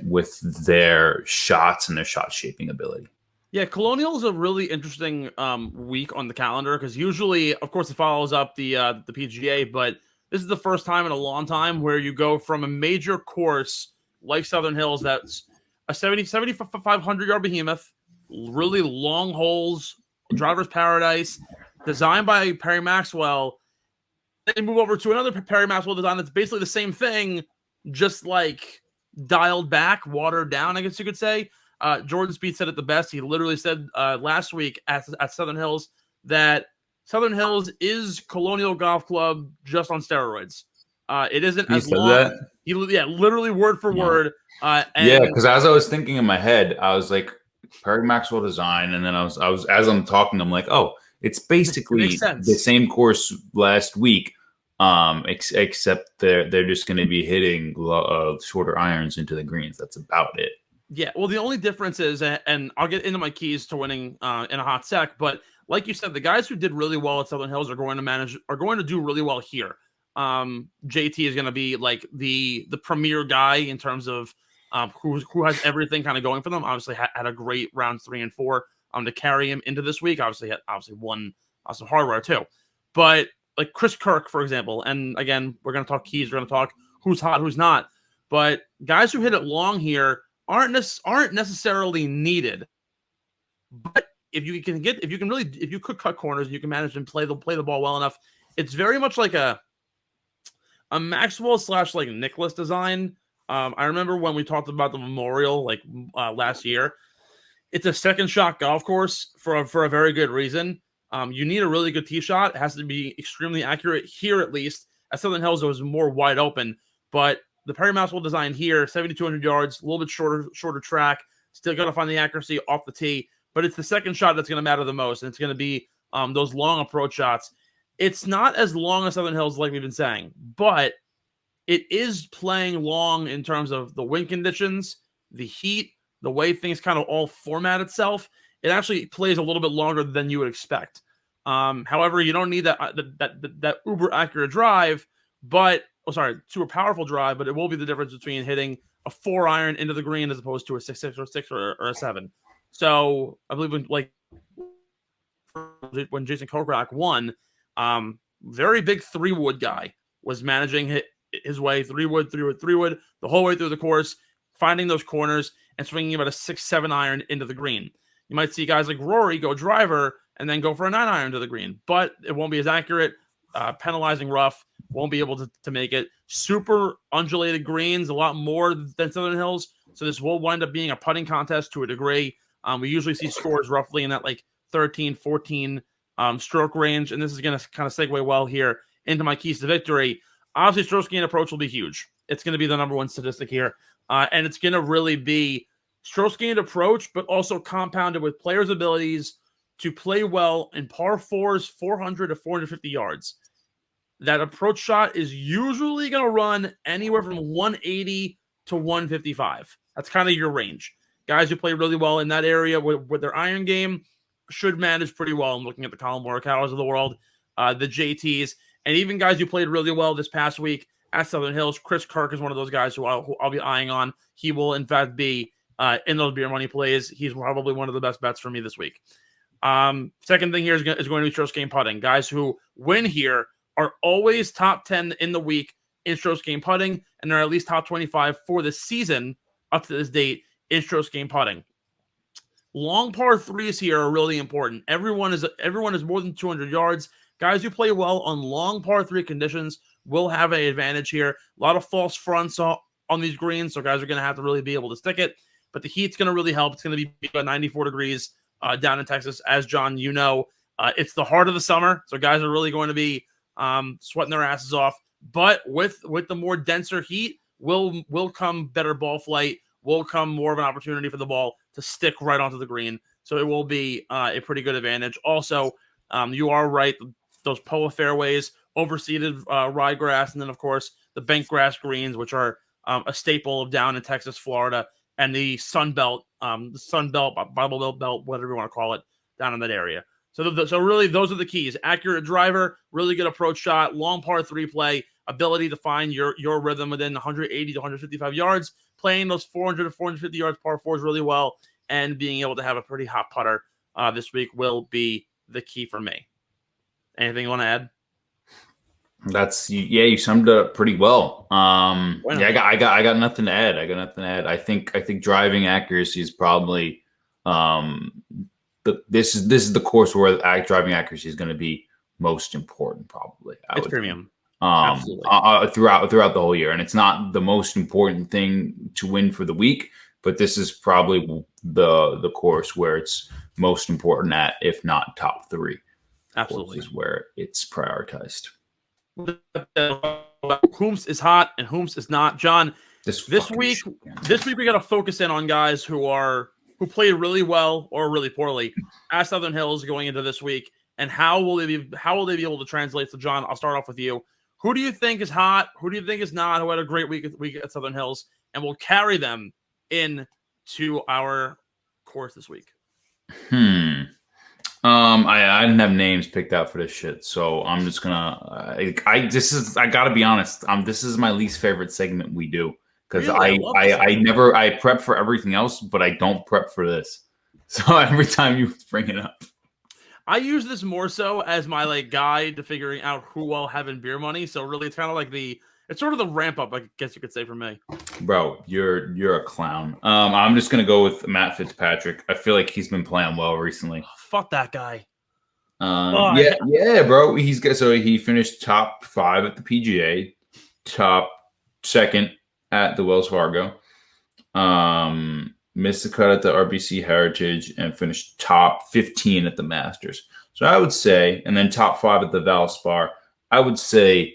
with their shots and their shot shaping ability. Yeah, Colonial is a really interesting week on the calendar, because usually, of course, it follows up the PGA, but this is the first time in a long time where you go from a major course like Southern Hills that's a 7,500-yard behemoth, really long holes, driver's paradise, designed by Perry Maxwell. Then you move over to another Perry Maxwell design that's basically the same thing, just like dialed back, watered down, I guess you could say. Jordan Spieth said it the best. He literally said last week at Southern Hills that Southern Hills is Colonial Golf Club just on steroids. It isn't as long. That? Literally word for word. Because as I was thinking in my head, I was like, Perry Maxwell design, and then I was as I'm talking, I'm like, oh, it's basically the same course last week. Except they're just going to be hitting shorter irons into the greens. That's about it. Yeah, well, the only difference is, and I'll get into my keys to winning in a hot sec, but like you said, the guys who did really well at Southern Hills are going to do really well here. JT is going to be like the premier guy in terms of who has everything kind of going for them. Obviously, had a great rounds 3 and 4 to carry him into this week. Obviously won some hardware too, but like Chris Kirk, for example, and again, we're going to talk keys. We're going to talk who's hot, who's not. But guys who hit it long here aren't necessarily needed. But if you could cut corners, you can manage and play the ball well enough. It's very much like a Maxwell / like Nicklaus design. I remember when we talked about the Memorial last year. It's a second shot golf course for a very good reason. You need a really good tee shot. It has to be extremely accurate here, at least. At Southern Hills, it was more wide open, but the Perry Maxwell design here, 7,200 yards, a little bit shorter track. Still got to find the accuracy off the tee, but it's the second shot that's going to matter the most, and it's going to be those long approach shots. It's not as long as Southern Hills, like we've been saying, but it is playing long in terms of the wind conditions, the heat, the way things kind of all format itself. It actually plays a little bit longer than you would expect. However, you don't need that uber accurate drive, but super powerful drive, but it will be the difference between hitting a 4-iron into the green as opposed to a 6-6 or 6 or a 7. So I believe when Jason Kokrak won, very big 3-wood guy was managing his way 3-wood the whole way through the course, finding those corners and swinging about a 6-7 iron into the green. You might see guys like Rory go driver and then go for a 9-iron to the green, but it won't be as accurate. Penalizing rough, won't be able to make it. Super undulated greens, a lot more than Southern Hills. So this will wind up being a putting contest to a degree. We usually see scores roughly in that like 13, 14 stroke range. And this is going to kind of segue well here into my keys to victory. Obviously, stroke gain approach will be huge. It's going to be the number one statistic here. And it's going to really be stroke gained approach, but also compounded with players' abilities to play well in par 4s, 400 to 450 yards. That approach shot is usually going to run anywhere from 180 to 155. That's kind of your range. Guys who play really well in that area with their iron game should manage pretty well. I'm looking at the Colin Morikawas of the world, the JTs, and even guys who played really well this past week at Southern Hills. Chris Kirk is one of those guys who I'll be eyeing on. He will, in fact, be in those beer money plays. He's probably one of the best bets for me this week. Second thing here is going to be strokes gained putting. Guys who win here are always top 10 in the week in strokes gained putting, and they're at least top 25 for the season up to this date in strokes gained putting. Long par 3s here are really important. Everyone is more than 200 yards. Guys who play well on long par 3 conditions will have an advantage here. A lot of false fronts on these greens, so guys are going to have to really be able to stick it. But the heat's going to really help. It's going to be about 94 degrees down in Texas. As John, you know, it's the heart of the summer, so guys are really going to be sweating their asses off. But with the more denser heat will come better ball flight, will come more of an opportunity for the ball to stick right onto the green. So it will be a pretty good advantage. Also, you are right. Those POA fairways, overseeded ryegrass, and then, of course, the bent grass greens, which are a staple of down in Texas, Florida, and the Sun Belt, Bible Belt, whatever you want to call it, down in that area. So really, those are the keys. Accurate driver, really good approach shot, long par 3 play, ability to find your rhythm within 180 to 155 yards, playing those 400 to 450 yards par 4s really well, and being able to have a pretty hot putter this week will be the key for me. Anything you want to add? You summed it up pretty well. I got nothing to add. I think driving accuracy is probably this is the course where driving accuracy is going to be most important. Probably it's premium. Throughout the whole year, and it's not the most important thing to win for the week, but this is probably the course where it's most important at, if not top 3. Absolutely, is where it's prioritized. Whomst is hot and whomst is not. John, this week we got to focus in on guys who played really well or really poorly at Southern Hills going into this week, and how will they be able to translate? So, John, I'll start off with you. Who do you think is hot? Who do you think is not? Who had a great week at Southern Hills, and will carry them into our course this week? I didn't have names picked out for this shit, so I'm just gonna. I gotta be honest. This is my least favorite segment we do because really? I prep for everything else, but I don't prep for this. So every time you bring it up, I use this more so as my guide to figuring out who I'll have in beer money. So really, it's kind of like it's sort of the ramp up, I guess you could say, for me. Bro, you're a clown. I'm just gonna go with Matt Fitzpatrick. I feel like he's been playing well recently. Fuck that guy. Yeah, bro. He finished top 5 at the PGA, top 2nd at the Wells Fargo. missed the cut at the RBC Heritage, and finished top 15 at the Masters. So I would say, and then top 5 at the Valspar. I would say,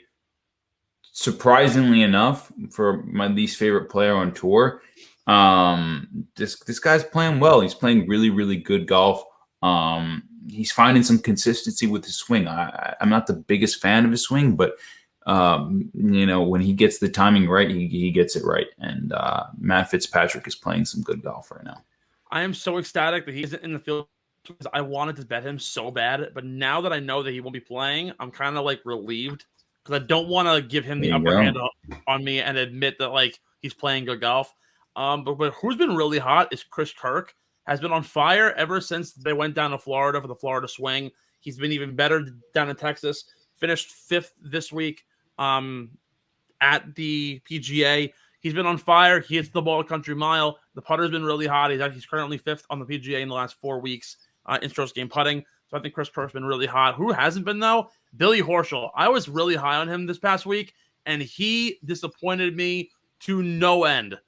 surprisingly enough, for my least favorite player on tour, this guy's playing well. He's playing really, really good golf. He's finding some consistency with his swing. I'm not the biggest fan of his swing, but when he gets the timing right, he gets it right. And Matt Fitzpatrick is playing some good golf right now. I am so ecstatic that he's in the field because I wanted to bet him so bad. But now that I know that he won't be playing, I'm kind of like relieved because I don't want to give him the upper hand on me and admit that like he's playing good golf. But who's been really hot is Chris Kirk. Has been on fire ever since they went down to Florida for the Florida Swing. He's been even better down in Texas. Finished 5th this week at the PGA. He's been on fire. He hits the ball at Country Mile. The putter's been really hot. He's currently 5th on the PGA in the last 4 weeks in strokes game putting. So I think Chris Kirk's been really hot. Who hasn't been, though? Billy Horschel. I was really high on him this past week, and he disappointed me to no end.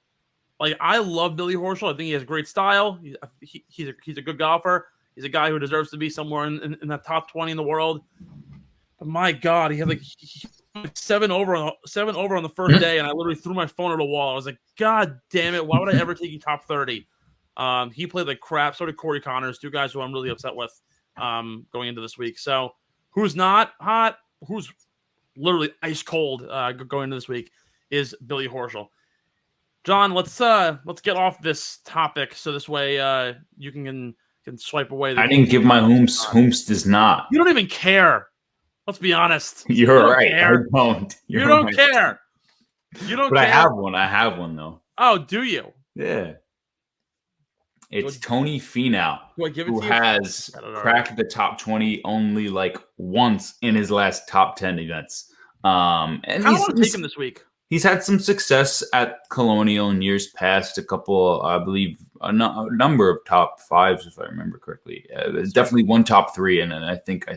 Like, I love Billy Horschel. I think he has great style. He's a good golfer. He's a guy who deserves to be somewhere in the top 20 in the world. But my God, he had like 7 over on the first day, and I literally threw my phone at a wall. I was like, God damn it! Why would I ever take you top 30? He played like crap. So did Corey Connors, 2 guys who I'm really upset with going into this week. So who's not hot? Who's literally ice cold going into this week is Billy Horschel. John, let's get off this topic so this way you can swipe away. I didn't give my whomst. Whomst does not. You don't even care. Let's be honest. You're right. Care. I don't. You don't care. You don't but care. I have one though. Oh, do you? Yeah. It's Tony Finau, who has cracked the top 20 only like once in his last top 10 events. And I want to take him this week. He's had some success at Colonial in years past. A couple, I believe, a number of top 5s, if I remember correctly. Definitely one top 3, and then I think a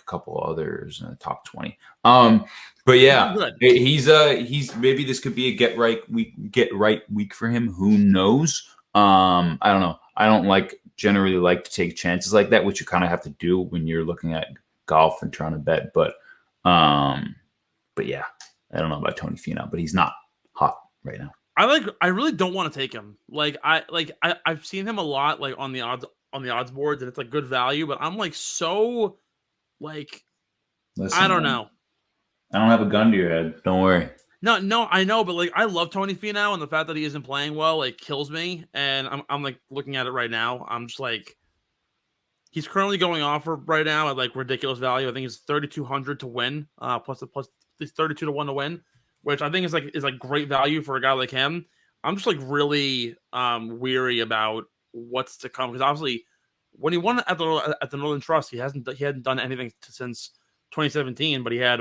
couple others in the top 20. But yeah, he's maybe this could be a get right week for him. Who knows? I don't know. I don't generally like to take chances like that, which you kind of have to do when you're looking at golf and trying to bet. But yeah. I don't know about Tony Finau, but he's not hot right now. I really don't want to take him. I've seen him a lot on the odds boards, and it's like good value, but I'm like so like listen, I don't know. I don't have a gun to your head. Don't worry. No, I know, but like I love Tony Finau, and the fact that he isn't playing well like kills me. And I'm like looking at it right now. I'm just like he's currently going off right now at like ridiculous value. I think it's 3,200 to win, plus 32 to 1 to win, which I think is like great value for a guy like him. I'm just like really weary about what's to come because obviously when he won at the Northern Trust, he hadn't done anything since 2017, but he had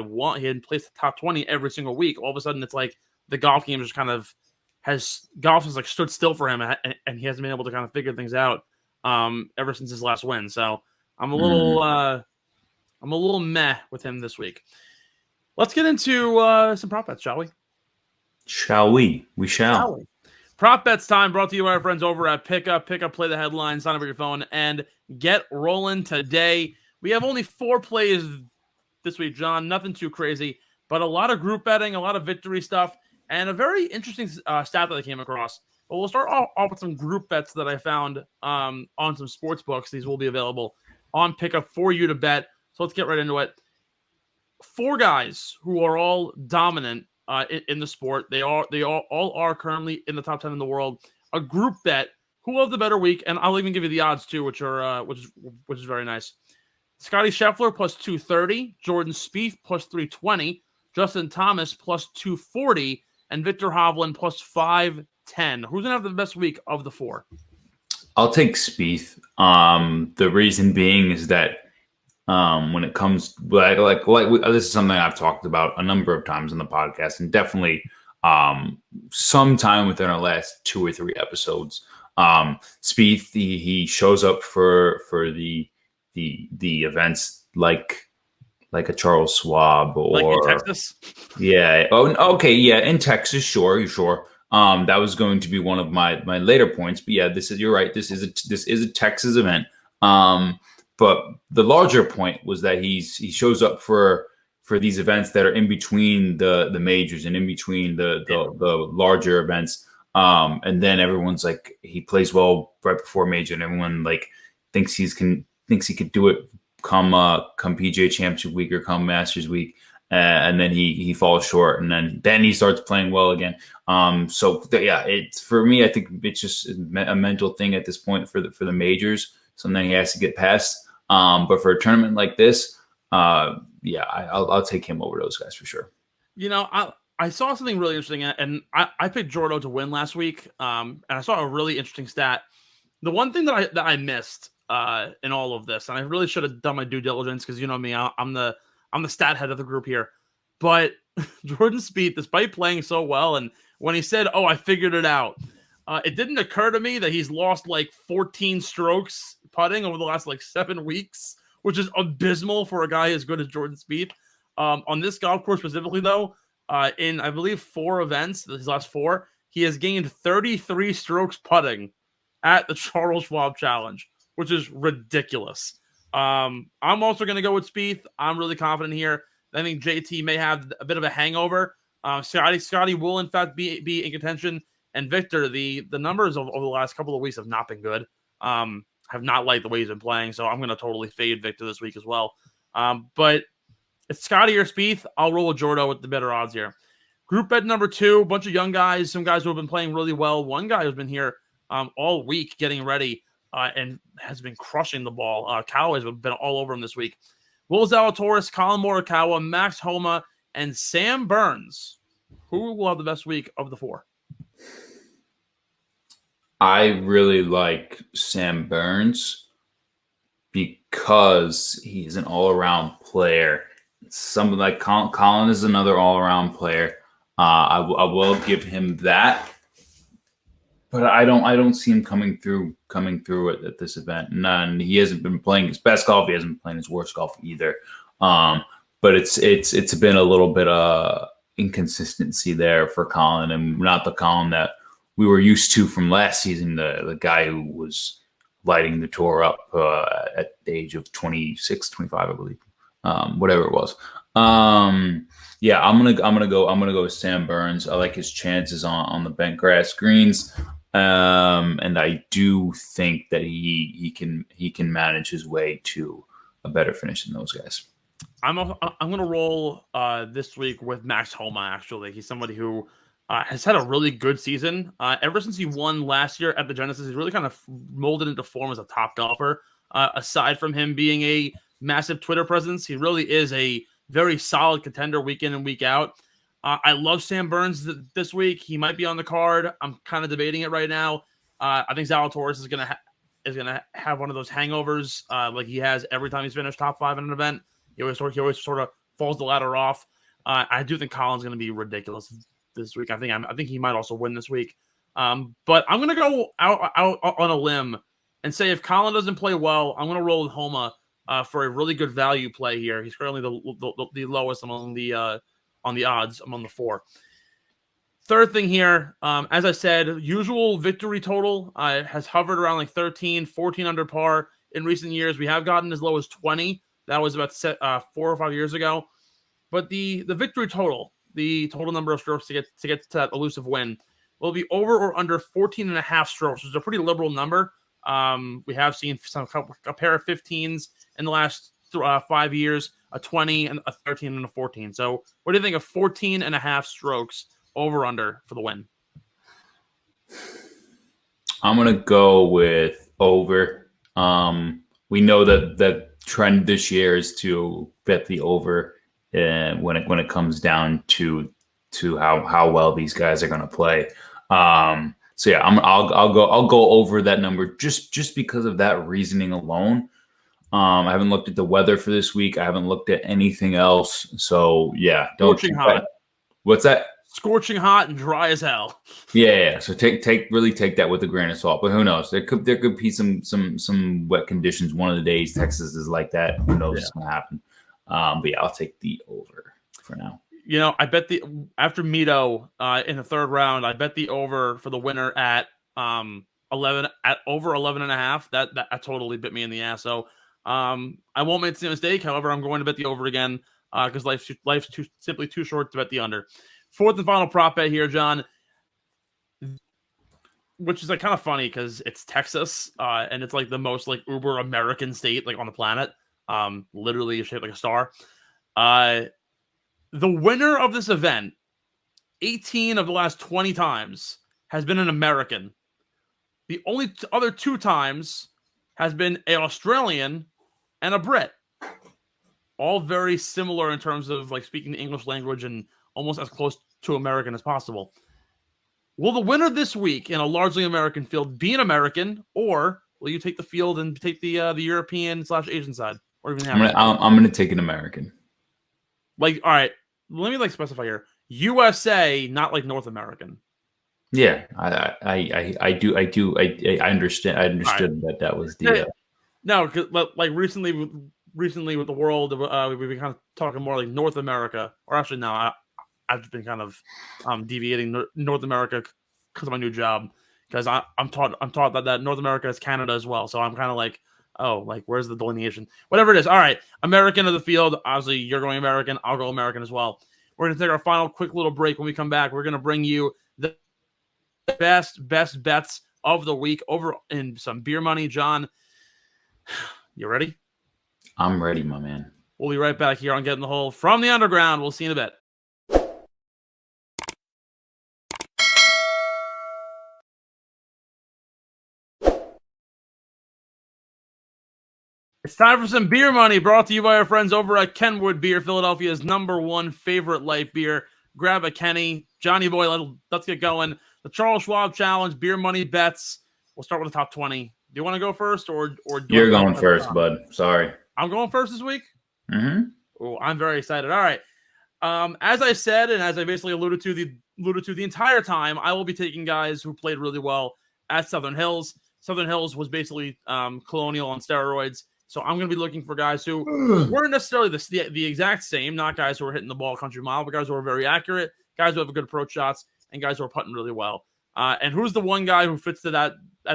placed the top 20 every single week. All of a sudden, it's like the golf game just kind of has like stood still for him, and he hasn't been able to kind of figure things out ever since his last win. So I'm a little meh with him this week. Let's get into some prop bets, shall we? Shall we? We shall. Prop bets time brought to you by our friends over at Pickup. Pickup, play the headlines, sign up with your phone, and get rolling today. We have only 4 plays this week, John. Nothing too crazy, but a lot of group betting, a lot of victory stuff, and a very interesting stat that I came across. But we'll start off with some group bets that I found on some sports books. These will be available on Pickup for you to bet. So let's get right into it. 4 guys who are all dominant in the sport. They all are currently in the top 10 in the world. A group bet. Who will have the better week? And I'll even give you the odds too, which is very nice. Scotty Scheffler plus 230, Jordan Spieth plus 320, Justin Thomas plus 240, and Victor Hovland plus 510. Who's gonna have the best week of the 4? I'll take Spieth. The reason being is that when it comes like this is something I've talked about a number of times on the podcast, and definitely sometime within our last 2 or 3 episodes. Spieth, he shows up for the events like a Charles Schwab or like in Texas. Yeah. Oh, okay. Yeah, in Texas, sure. That was going to be one of my later points. But yeah, you're right. This is a Texas event. But the larger point was that he shows up for these events that are in between the majors and in between the larger events. And then everyone's like, he plays well right before major, and everyone like thinks he could do it come PGA Championship week or come Masters week. And then he falls short, and then he starts playing well again. It's for me. I think it's just a mental thing at this point for the majors. Something he has to get past. But for a tournament like this, I'll take him over those guys for sure. I saw something really interesting, and I picked Jordo to win last week. And I saw a really interesting stat. The one thing that I missed in all of this, and I really should have done my due diligence because you know me, I'm the stat head of the group here. But Jordan Spieth, despite playing so well, and when he said, "Oh, I figured it out," it didn't occur to me that he's lost like 14 strokes putting over the last like 7 weeks, which is abysmal for a guy as good as Jordan Spieth. On this golf course specifically, though, in I believe 4 events, his last 4, he has gained 33 strokes putting at the Charles Schwab Challenge, which is ridiculous. I'm also going to go with Spieth. I'm really confident here. I think JT may have a bit of a hangover. Scotty will, in fact, be in contention. And Victor, the numbers over the last couple of weeks have not been good. Have not liked the way he's been playing. So I'm going to totally fade Victor this week as well. But it's Scotty or Spieth. I'll roll with Jordo with the better odds here. Group bet number 2, a bunch of young guys, some guys who have been playing really well. One guy who's been here all week getting ready and has been crushing the ball. Callaway's been all over him this week. Will Zalatoris, Colin Morikawa, Max Homa, and Sam Burns. Who will have the best week of the 4? I really like Sam Burns because he's an all-around player. Something like Colin is another all-around player. I will give him that, but I don't see him coming through at this event. None. He hasn't been playing his best golf. He hasn't been playing his worst golf either. But it's been a little bit of inconsistency there for Colin, and not the Colin that we were used to from last season. The guy who was lighting the tour up at the age of 26, 25, I believe. Whatever it was. I'm gonna go with Sam Burns. I like his chances on the bent grass greens. And I do think that he can manage his way to a better finish than those guys. I'm gonna roll this week with Max Homa. Actually, he's somebody who has had a really good season. Ever since he won last year at the Genesis, he's really kind of molded into form as a top golfer. Aside from him being a massive Twitter presence, he really is a very solid contender week in and week out. I love Sam Burns this week. He might be on the card. I'm kind of debating it right now. I think Zalatoris is gonna have one of those hangovers like he has every time he's finished top 5 in an event. He always sort of falls the ladder off. I do think Colin's going to be ridiculous this week. I think he might also win this week. But I'm going to go out on a limb and say if Colin doesn't play well, I'm going to roll with Homa for a really good value play here. He's currently the lowest among on the odds among the 4. Third thing here, as I said, usual victory total has hovered around like 13, 14 under par in recent years. We have gotten as low as 20. That was about 4 or 5 years ago. But the victory total, the total number of strokes to get to that elusive win, will be over or under 14.5 strokes, which is a pretty liberal number. We have seen a pair of 15s in the last 5 years, a 20, and a 13, and a 14. So what do you think of 14.5 strokes over under for the win? I'm going to go with over. We know that trend this year is to bet the over when it comes down to how well these guys are going to play. So yeah, I'll go over that number just because of that reasoning alone. I haven't looked at the weather for this week. I haven't looked at anything else. So yeah, scorching hot. What's that? Scorching hot and dry as hell. Yeah. So take that with a grain of salt. But who knows? There could be some wet conditions one of the days. Texas is like that. Who knows what's going to happen? But yeah, I'll take the over for now. I bet after Mito in the third round, I bet the over for the winner at 11 at over 11.5. That totally bit me in the ass. So I won't make the same mistake. However, I'm going to bet the over again because life's simply too short to bet the under. Fourth and final prop bet here, John, which is like kind of funny because it's Texas and it's like the most like uber American state like on the planet. Literally shaped like a star. The winner of this event, 18 of the last 20 times, has been an American. The only other 2 times has been an Australian and a Brit. All very similar in terms of like speaking the English language and almost as close to American as possible. Will the winner this week in a largely American field be an American, or will you take the field and take the European/Asian side, or even I'm gonna take an American. Like, all right, let me like specify here: USA, not like North American. Yeah, I do. I understand. I understood right. that was the. No, because like recently with the world, we've been kind of talking more like North America, or actually no, I've just been kind of deviating North America because of my new job. Because I'm taught that North America is Canada as well. So I'm kind of like, oh, like where's the delineation? Whatever it is. All right, American of the field. Obviously, you're going American. I'll go American as well. We're gonna take our final quick little break. When we come back, we're gonna bring you the best bets of the week over in some beer money. John, you ready? I'm ready, my man. We'll be right back here on Getting the Hole from the Underground. We'll see you in a bit. It's time for some beer money, brought to you by our friends over at Kenwood Beer, Philadelphia's #1 favorite light beer. Grab a Kenny. Johnny boy, let's get going. The Charles Schwab Challenge, beer money bets. We'll start with the top 20. Do you want to go first, or you're going first, bud? Sorry, I'm going first this week. Mm-hmm. Oh, I'm very excited. All right. As I said, and as I basically alluded to the entire time, I will be taking guys who played really well at Southern Hills. Southern Hills was basically Colonial on steroids. So I'm going to be looking for guys who weren't necessarily the exact same, not guys who were hitting the ball country mile, but guys who are very accurate, guys who have a good approach shots, and guys who are putting really well. And who's the one guy who fits to that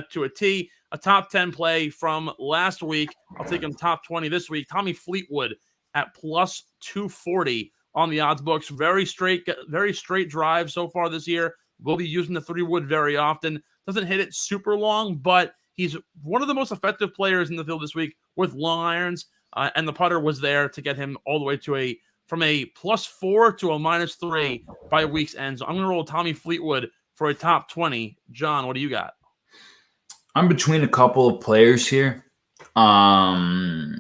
to a T? A top 10 play from last week. I'll take him top 20 this week. Tommy Fleetwood at plus 240 on the odds books. Very straight drive so far this year. Will be using the 3-wood very often. Doesn't hit it super long, but he's one of the most effective players in the field this week with long irons, and the putter was there to get him all the way to from a +4 to a -3 by week's end. So I'm going to roll Tommy Fleetwood for a top 20. John, what do you got? I'm between a couple of players here. Man,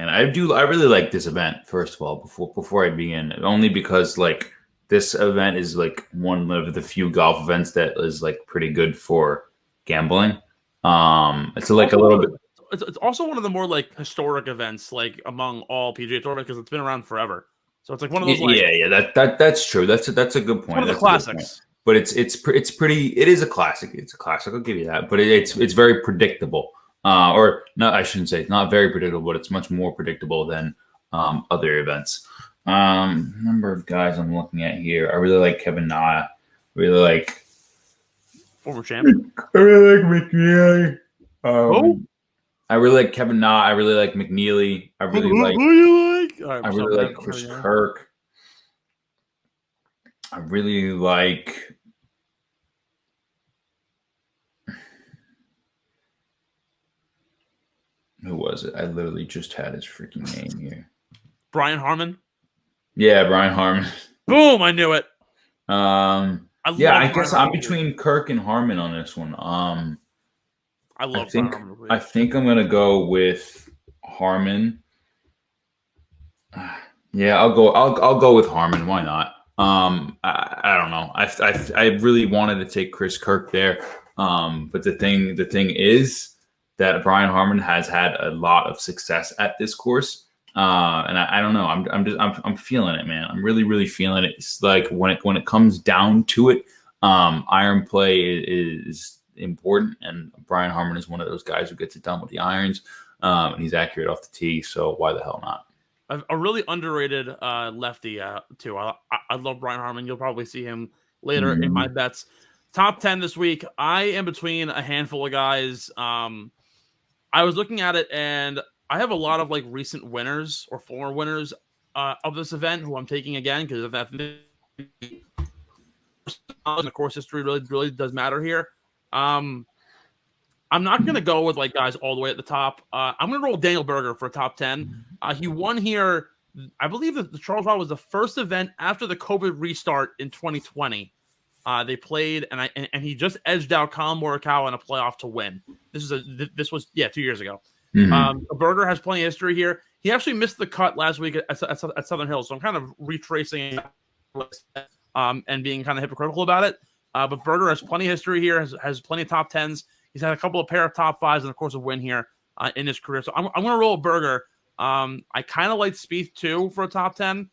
I really like this event, first of all, before I begin, only because like this event is like one of the few golf events that is like pretty good for gambling. It's like also, a little bit. It's also one of the more like historic events, like among all PGA Tour, because it's been around forever. So it's like one of those. Like, that's true. That's a good point. One of the classics. But it's pretty. It is a classic. It's a classic. I'll give you that. But it's very predictable. Or no, I shouldn't say it's not very predictable, but it's much more predictable than other events. Number of guys I'm looking at here. I really like Kevin Na. Really like former champion. I really like McNeely. I really like Kevin Na. I really like McNeely. I really like. Who you like? Right, I really like Chris Kirk. I really like. Who was it? I literally just had his freaking name here. Brian Harmon. Yeah, Brian Harmon. Boom! I knew it. I guess I'm between Kirk and Harmon on this one. I think I'm gonna go with Harmon. Yeah, I'll go with Harmon. Why not? I don't know. I really wanted to take Chris Kirk there. But the thing is that Brian Harmon has had a lot of success at this course. And I don't know. I'm feeling it, man. I'm really feeling it. It's like when it comes down to it, iron play is important, and Brian Harmon is one of those guys who gets it done with the irons, and he's accurate off the tee. So why the hell not? a really underrated lefty too. I love Brian Harman. You'll probably see him later in my bets. Top 10 this week. I am between a handful of guys. I was looking at it, and I have a lot of like recent winners or former winners of this event who I'm taking again because of that. The course history really does matter here. I'm not going to go with like guys all the way at the top. I'm going to roll Daniel Berger for a top 10. He won here. I believe that the Charles Schwab was the first event after the COVID restart in 2020. They played, and he just edged out Colin Morikawa in a playoff to win. This was 2 years ago. Berger has plenty of history here. He actually missed the cut last week at Southern Hills, so I'm kind of retracing and being kind of hypocritical about it. But Berger has plenty of history here, has plenty of top 10s. He's had a couple of pair of top 5s and, of course, a win here in his career. So I'm going to roll Berger. I kind of like Spieth, too, for a top 10.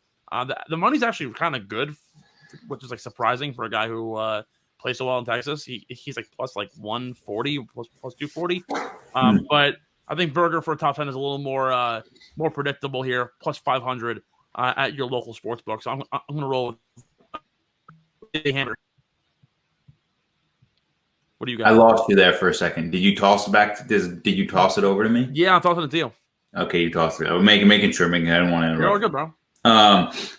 The money's actually kind of good, which is like surprising for a guy who plays so well in Texas. He's like plus like 140, plus 240. But I think Berger for a top 10 is a little more predictable here, plus 500 at your local sports book. So I'm going to roll with the hammer. What do you got? I lost you there for a second. Did you toss it back? Did you toss it over to me? Yeah, I'm tossing it to you. Okay, you tossed it. I'm making sure. I don't want to interrupt. You're all good, bro.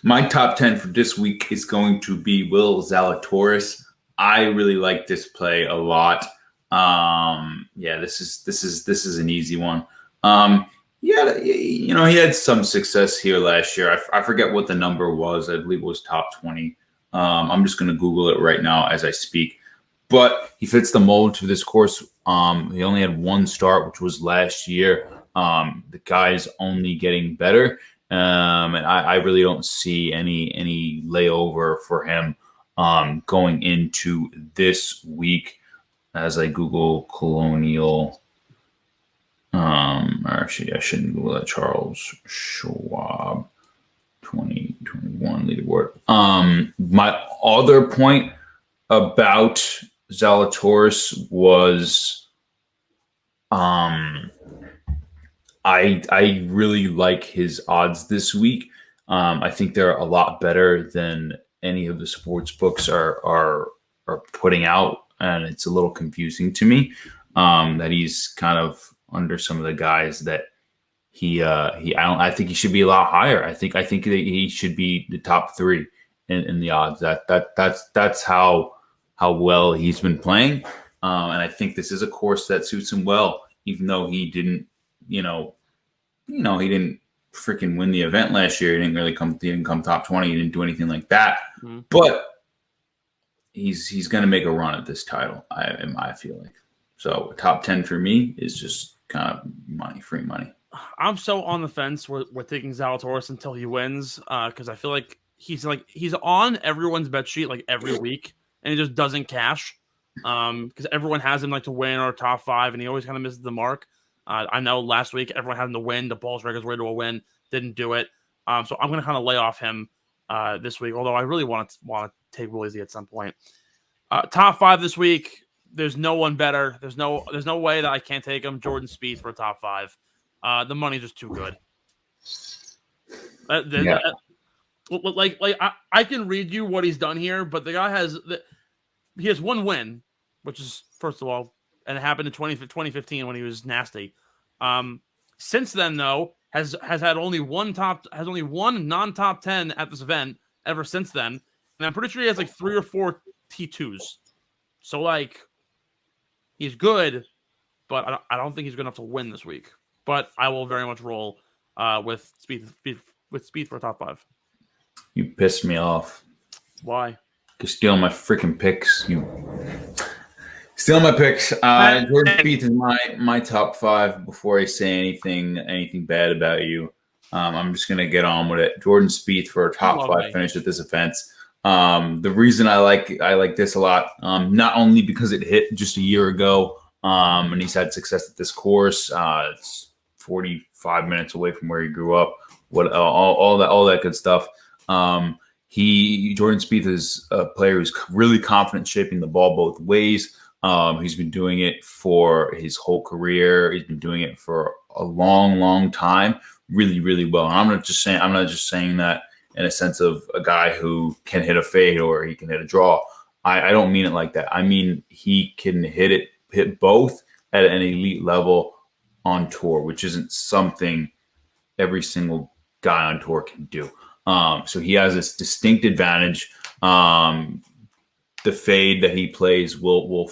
My top 10 for this week is going to be Will Zalatoris. I really like this play a lot. This is an easy one. He had some success here last year. I forget what the number was. I believe it was top 20. I'm just going to Google it right now as I speak. But he fits the mold to this course. He only had one start, which was last year. The guy's only getting better. And I really don't see any layover for him going into this week as I Google Colonial. Actually, I shouldn't Google that. Charles Schwab 2021 leaderboard. My other point about Zalatoris was I really like his odds this week. I think they're a lot better than any of the sports books are putting out, and it's a little confusing to me that he's kind of under some of the guys that I think he should be a lot higher. I think that he should be the top 3 in the odds. That's how well he's been playing, and I think this is a course that suits him well, even though he didn't. He didn't freaking win the event last year. He didn't come top 20. He didn't do anything like that. Mm-hmm. But he's going to make a run at this title, I feel like. So top 10 for me is just kind of free money. I'm so on the fence with taking Zalatoris until he wins because I feel like he's on everyone's bet sheet like every week, and he just doesn't cash because everyone has him like to win or top 5, and he always kind of misses the mark. I know last week everyone had him to win. The Balls Records way to a win, didn't do it. So I'm going to kind of lay off him this week. Although I really want to take Willie Z at some point. Top 5 this week. There's no one better. There's no way that I can't take him. Jordan Spieth for a top 5. The money's just too good. I can read you what he's done here, but the guy has one win, which is first of all. And it happened in 2015 when he was nasty. Since then, though, has had only one non-top 10 at this event ever since then. And I'm pretty sure he has like 3 or 4 T2s. So like, he's good, but I don't think he's good enough to win this week. But I will very much roll with Spieth for a top 5. You pissed me off. Why? You're stealing my freaking picks. Steal my picks. Jordan Spieth is my top 5. Before I say anything bad about you, I'm just gonna get on with it. Jordan Spieth for a top 5 finish at this event. The reason I like this a lot, not only because it hit just a year ago, and he's had success at this course. It's 45 minutes away from where he grew up. All that good stuff. Jordan Spieth is a player who's really confident shaping the ball both ways. He's been doing it for his whole career. He's been doing it for a long, long time. really, really well. And I'm not just saying that in a sense of a guy who can hit a fade or he can hit a draw. I don't mean it like that. I mean he can hit both at an elite level on tour, which isn't something every single guy on tour can do. So he has this distinct advantage. The fade that he plays will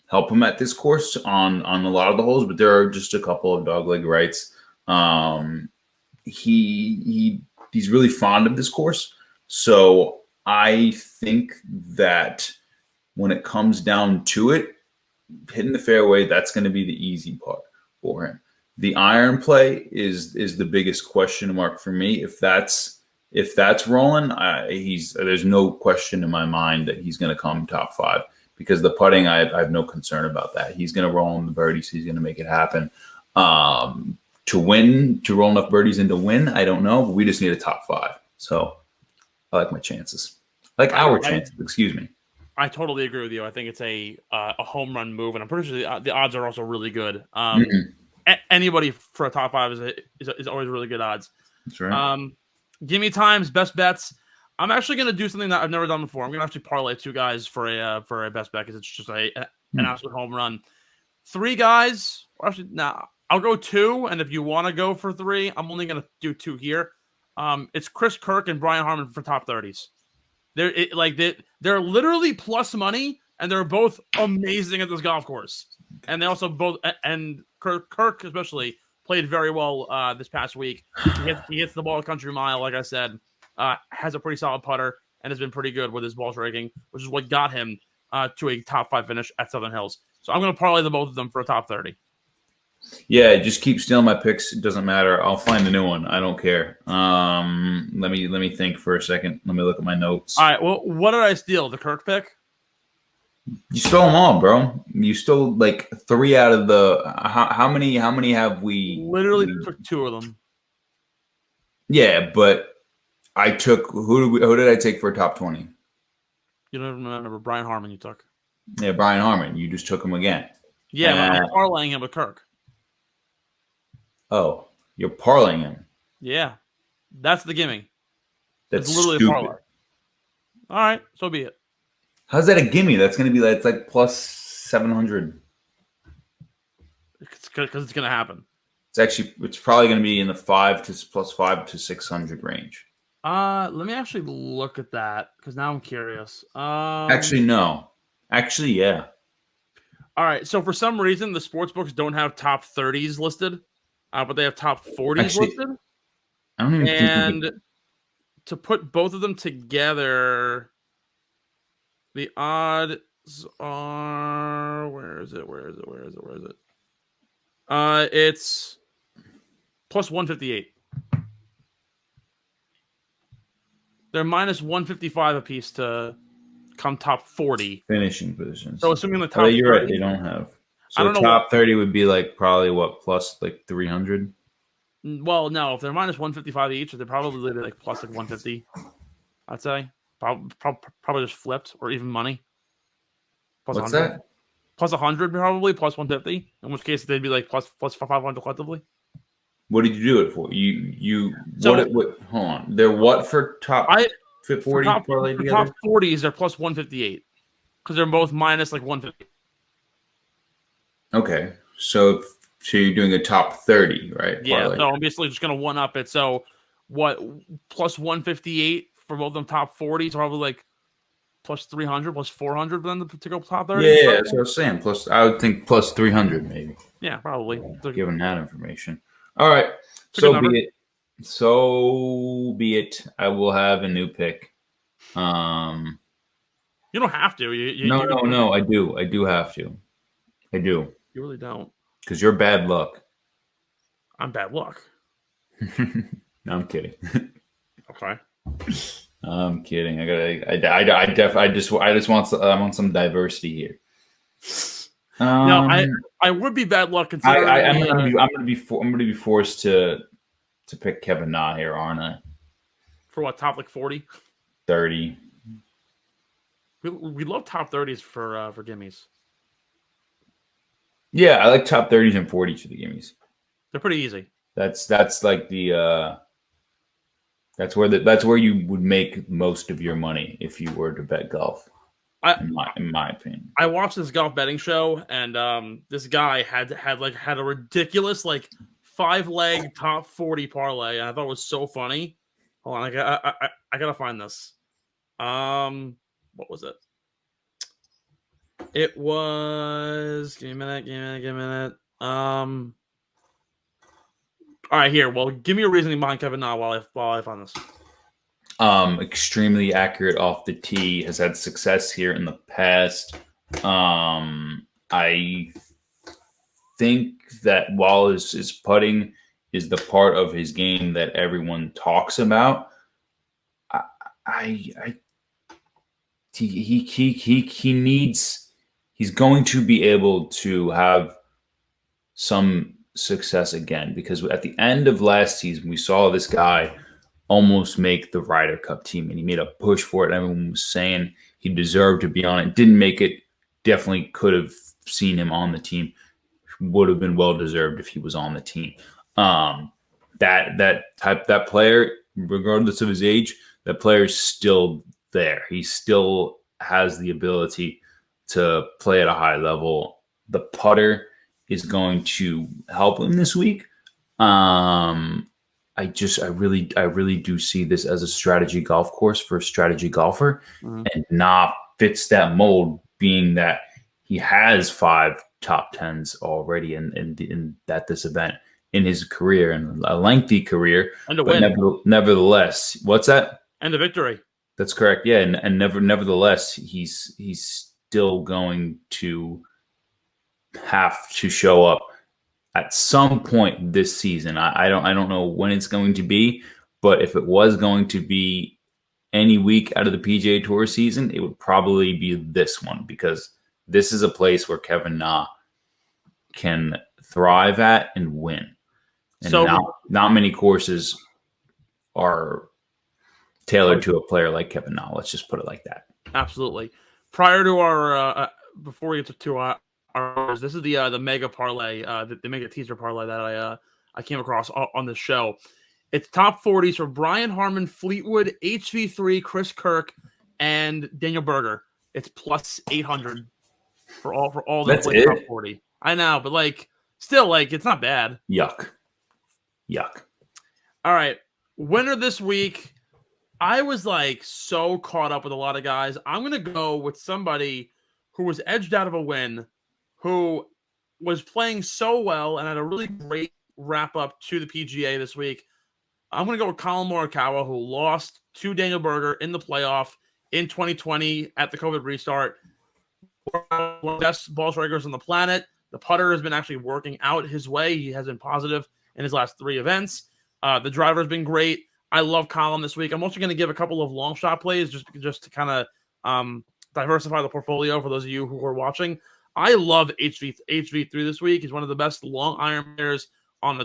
help him at this course on a lot of the holes, but there are just a couple of dogleg rights. He's really fond of this course, so I think that when it comes down to it, hitting the fairway, that's going to be the easy part for him. The iron play is the biggest question mark for me. If that's rolling, there's no question in my mind that he's going to come top 5, because the putting, I have no concern about that. He's going to roll in the birdies. He's going to make it happen. To roll enough birdies and to win, I don't know, but we just need a top 5. So I like my chances. Our chances, excuse me. I totally agree with you. I think it's a home run move, and I'm pretty sure the odds are also really good. Anybody for a top 5 is always really good odds. That's right. Give me times, best bets. I'm actually going to do something that I've never done before. I'm going to actually parlay 2 guys for a best bet, because it's just an absolute home run. 3 guys. Actually, I'll go 2, and if you want to go for 3, I'm only going to do 2 here. It's Chris Kirk and Brian Harman for top 30s. They're literally plus money, and they're both amazing at this golf course. And they also both, and Kirk especially, played very well this past week. He hits the ball a country mile, like I said. Has a pretty solid putter, and has been pretty good with his ball striking, which is what got him to a top 5 finish at Southern Hills. So I'm going to parlay the both of them for a top 30. Yeah, just keep stealing my picks. It doesn't matter. I'll find a new one. I don't care. Let me think for a second. Let me look at my notes. All right. Well, what did I steal? The Kirk pick? You stole them all, bro. You stole like 3 out of the. How many have we? Literally took 2 of them. Yeah, but I took who did I take for a top 20? You don't even remember Brian Harman you took. Yeah, Brian Harman. You just took him again. Yeah, I'm parlaying him with Kirk. Oh, you're parlaying him. Yeah, that's the gimme. That's it's literally stupid. A parlay. All right, so be it. How's that a gimme? That's going to be like plus 700. Because it's going to happen. It's probably going to be in the plus 5 to 600 range. Let me actually look at that, because now I'm curious. Actually, no. Actually, yeah. All right, so for some reason, the sports books don't have top 30s listed, but they have top 40s listed. I don't even think to put both of them together, the odds are where is it? It's plus 158. They're minus 155 apiece to come top 40 finishing positions. So assuming the top, you're 30, right. They don't have. So I don't know top 30 would be like probably what, plus like 300. Well, no, if they're minus 155 each, they're probably like plus like 150. I'd say probably just flipped or even money. Plus what's 100. That? Plus 100 probably, plus 150. In which case they'd be like plus 500 collectively. What did you do it for? What hold on. They're what for top 40? For top 40s, they're plus 158 because they're both minus like 150. Okay, so you're doing a top 30, right? Yeah, parlay. So I'm basically just going to one up it. So what, plus 158 for both of them top 40, so probably like plus 300, plus 400 for them to go top 30? Yeah, that's what I was saying. I would think plus 300 maybe. Yeah, probably. Given that information. All right, so be it. So be it. I will have a new pick. You don't have to. No. I do. I do have to. I do. You really don't. Because you're bad luck. I'm bad luck. No, I'm kidding. Okay. I'm kidding. I just want some diversity here. No, I would be bad luck considering I'm gonna be forced to pick Kevin Na here, aren't I? For what, top like 40? 30. We love top 30s for gimmies. Yeah, I like top 30s and 40s for the gimmies. They're pretty easy. That's like the that's where you would make most of your money if you were to bet golf. In my opinion, I watched this golf betting show, and this guy had a ridiculous 5-leg top 40 parlay, and I thought it was so funny. Hold on, I gotta find this. What was it? It was. Give me a minute. All right, here. Well, give me a reasoning behind Kevin Na while I find this. Extremely accurate off the tee, has had success here in the past. I think that while his putting is the part of his game that everyone talks about, he's going to be able to have some success again, because at the end of last season we saw this guy almost make the Ryder Cup team, and he made a push for it. Everyone was saying he deserved to be on it. Didn't make it. Definitely could have seen him on the team. Would have been well deserved if he was on the team. That player, regardless of his age, that player is still there. He still has the ability to play at a high level. The putter is going to help him this week. I really do see this as a strategy golf course for a strategy golfer, and Na fits that mold, being that he has 5 top 10s already in this event in his career, and a lengthy career. And a win. Nevertheless, what's that? And a victory. That's correct. Yeah, and nevertheless, he's still going to have to show up at some point this season. I don't know when it's going to be, but if it was going to be any week out of the PGA Tour season, it would probably be this one, because this is a place where Kevin Na can thrive at and win. And so not many courses are tailored to a player like Kevin Na. Let's just put it like that. Absolutely. Prior to our before we get to ours, this is the mega parlay, the mega teaser parlay that I came across on the show. It's top 40s for Brian Harman, Fleetwood, HV3, Chris Kirk, and Daniel Berger. It's plus 800 for all the top 40. I know, but still, it's not bad. Yuck. All right, winner this week. I was so caught up with a lot of guys. I'm gonna go with somebody who was edged out of a win, who was playing so well and had a really great wrap up to the PGA this week. I'm going to go with Colin Morikawa, who lost to Daniel Berger in the playoff in 2020 at the COVID restart. One of the best ball strikers on the planet. The putter has been actually working out his way. He has been positive in his last 3 events. The driver has been great. I love Colin this week. I'm also going to give a couple of long shot plays just to kind of diversify the portfolio for those of you who are watching. I love HV3 this week. He's one of the best long iron players on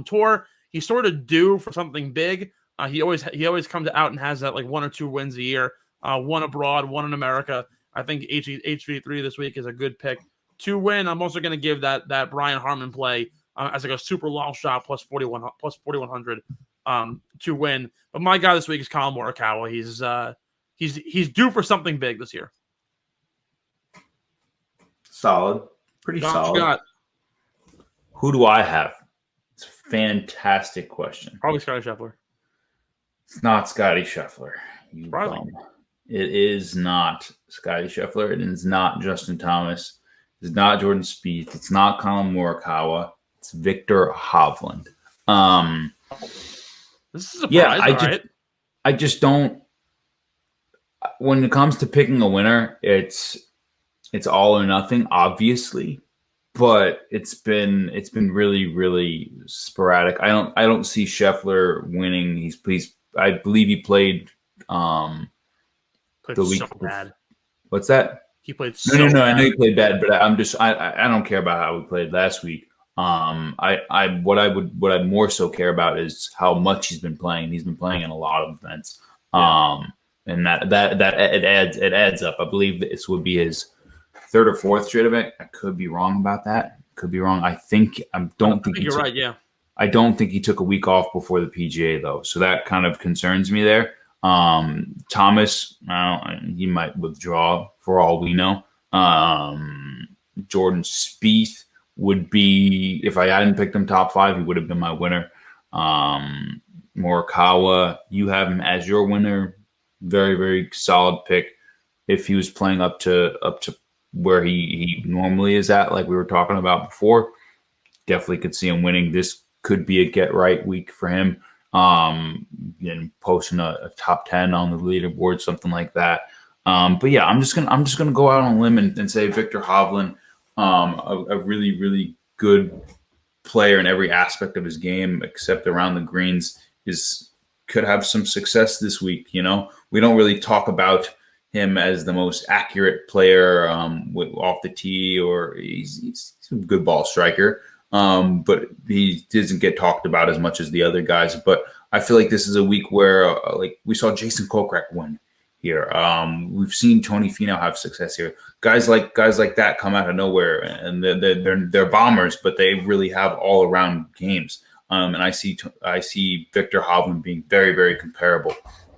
tour. He's sort of due for something big. He always comes out and has that 1 or 2 wins a year. One abroad, one in America. I think HV3 this week is a good pick to win. I'm also going to give that Brian Harman play as a super long shot plus 4100 to win. But my guy this week is Colin Morikawa. He's due for something big this year. Solid. Pretty solid. Who do I have? It's a fantastic question. Probably Scotty Scheffler. It's not Scotty Scheffler. You bum. It is not Scotty Scheffler. It is not Justin Thomas. It's not Jordan Spieth. It's not Colin Morikawa. It's Victor Hovland. This is a surprise, right? I just don't. When it comes to picking a winner, it's all or nothing, obviously, but it's been really, really sporadic. I don't see Scheffler winning. I believe he played the week. So bad. What's that? He played so No. bad. I know he played bad, but I don't care about how he played last week. What I'd more so care about is how much he's been playing. He's been playing in a lot of events. And that it adds up. I believe this would be his 3rd or 4th straight event. I could be wrong about that. Could be wrong. I think you're right. Yeah. I don't think he took a week off before the PGA though, so that kind of concerns me there. Thomas, he might withdraw for all we know. Jordan Spieth would be, if I hadn't picked him top 5, he would have been my winner. Morikawa, you have him as your winner. Very, very solid pick. If he was playing up to where he normally is at, like we were talking about before, definitely could see him winning. This could be a get right week for him. And posting a top 10 on the leaderboard, something like that. But yeah, I'm just gonna go out on a limb and say Victor Hovland, a really, really good player in every aspect of his game except around the greens, could have some success this week. You know, we don't really talk about him as the most accurate player off the tee, or he's a good ball striker. But he doesn't get talked about as much as the other guys. But I feel like this is a week where, like we saw Jason Kokrak win here. We've seen Tony Finau have success here. Guys like that come out of nowhere, and they're bombers, but they really have all around games. And I see Victor Hovland being very, very comparable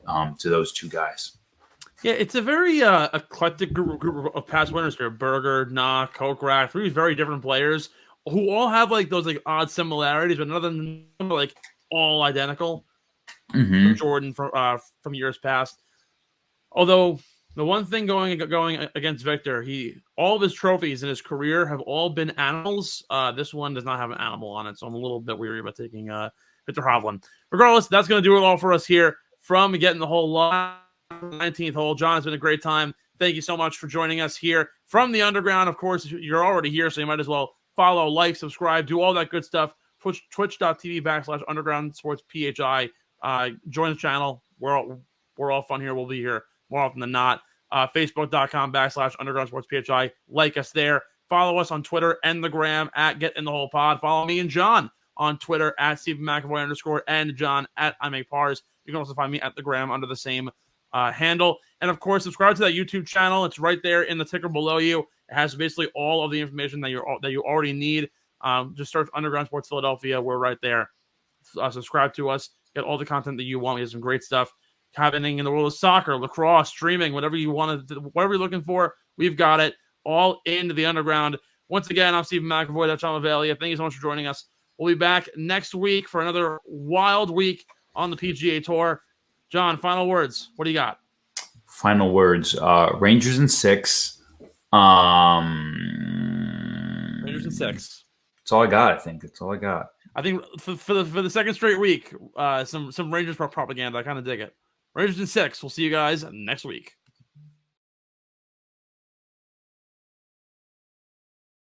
to those two guys. Yeah, it's a very eclectic group of past winners here. Berger, Na, Kokrak, 3 very different players who all have like those like odd similarities, but none of them are like all identical. Mm-hmm. Jordan from years past. Although the one thing going against Victor, all of his trophies in his career have all been animals. This one does not have an animal on it, so I'm a little bit weary about taking Victor Hovland. Regardless, that's going to do it all for us here from Getting the Hole Live, 19th hole. John, it's been a great time. Thank you so much for joining us here from the underground. Of course, you're already here, so you might as well follow, like, subscribe, do all that good stuff. Twitch.tv/underground sports PHI. Join the channel. We're all fun here. We'll be here more often than not. Facebook.com/underground sports PHI. Like us there. Follow us on Twitter and the gram at Get in the Hole Pod. Follow me and John on Twitter at Stephen McAvoy _ and John at I Make Pars. You can also find me at the gram under the same handle. And of course, subscribe to that YouTube channel. It's right there in the ticker below you. It has basically all of the information that you already need. Just search Underground Sports Philadelphia. We're right there. Subscribe to us. Get all the content that you want. We have some great stuff happening in the world of soccer, lacrosse, streaming, whatever you want to, whatever you're looking for, we've got it all into the underground. Once again, I'm Stephen McAvoy. That's John Mavallia. Thank you so much for joining us. We'll be back next week for another wild week on the PGA Tour. John, final words. What do you got? Final words. Rangers in 6. Rangers in 6. That's all I got, I think. That's all I got. I think for the second straight week, some Rangers propaganda. I kind of dig it. Rangers in 6. We'll see you guys next week.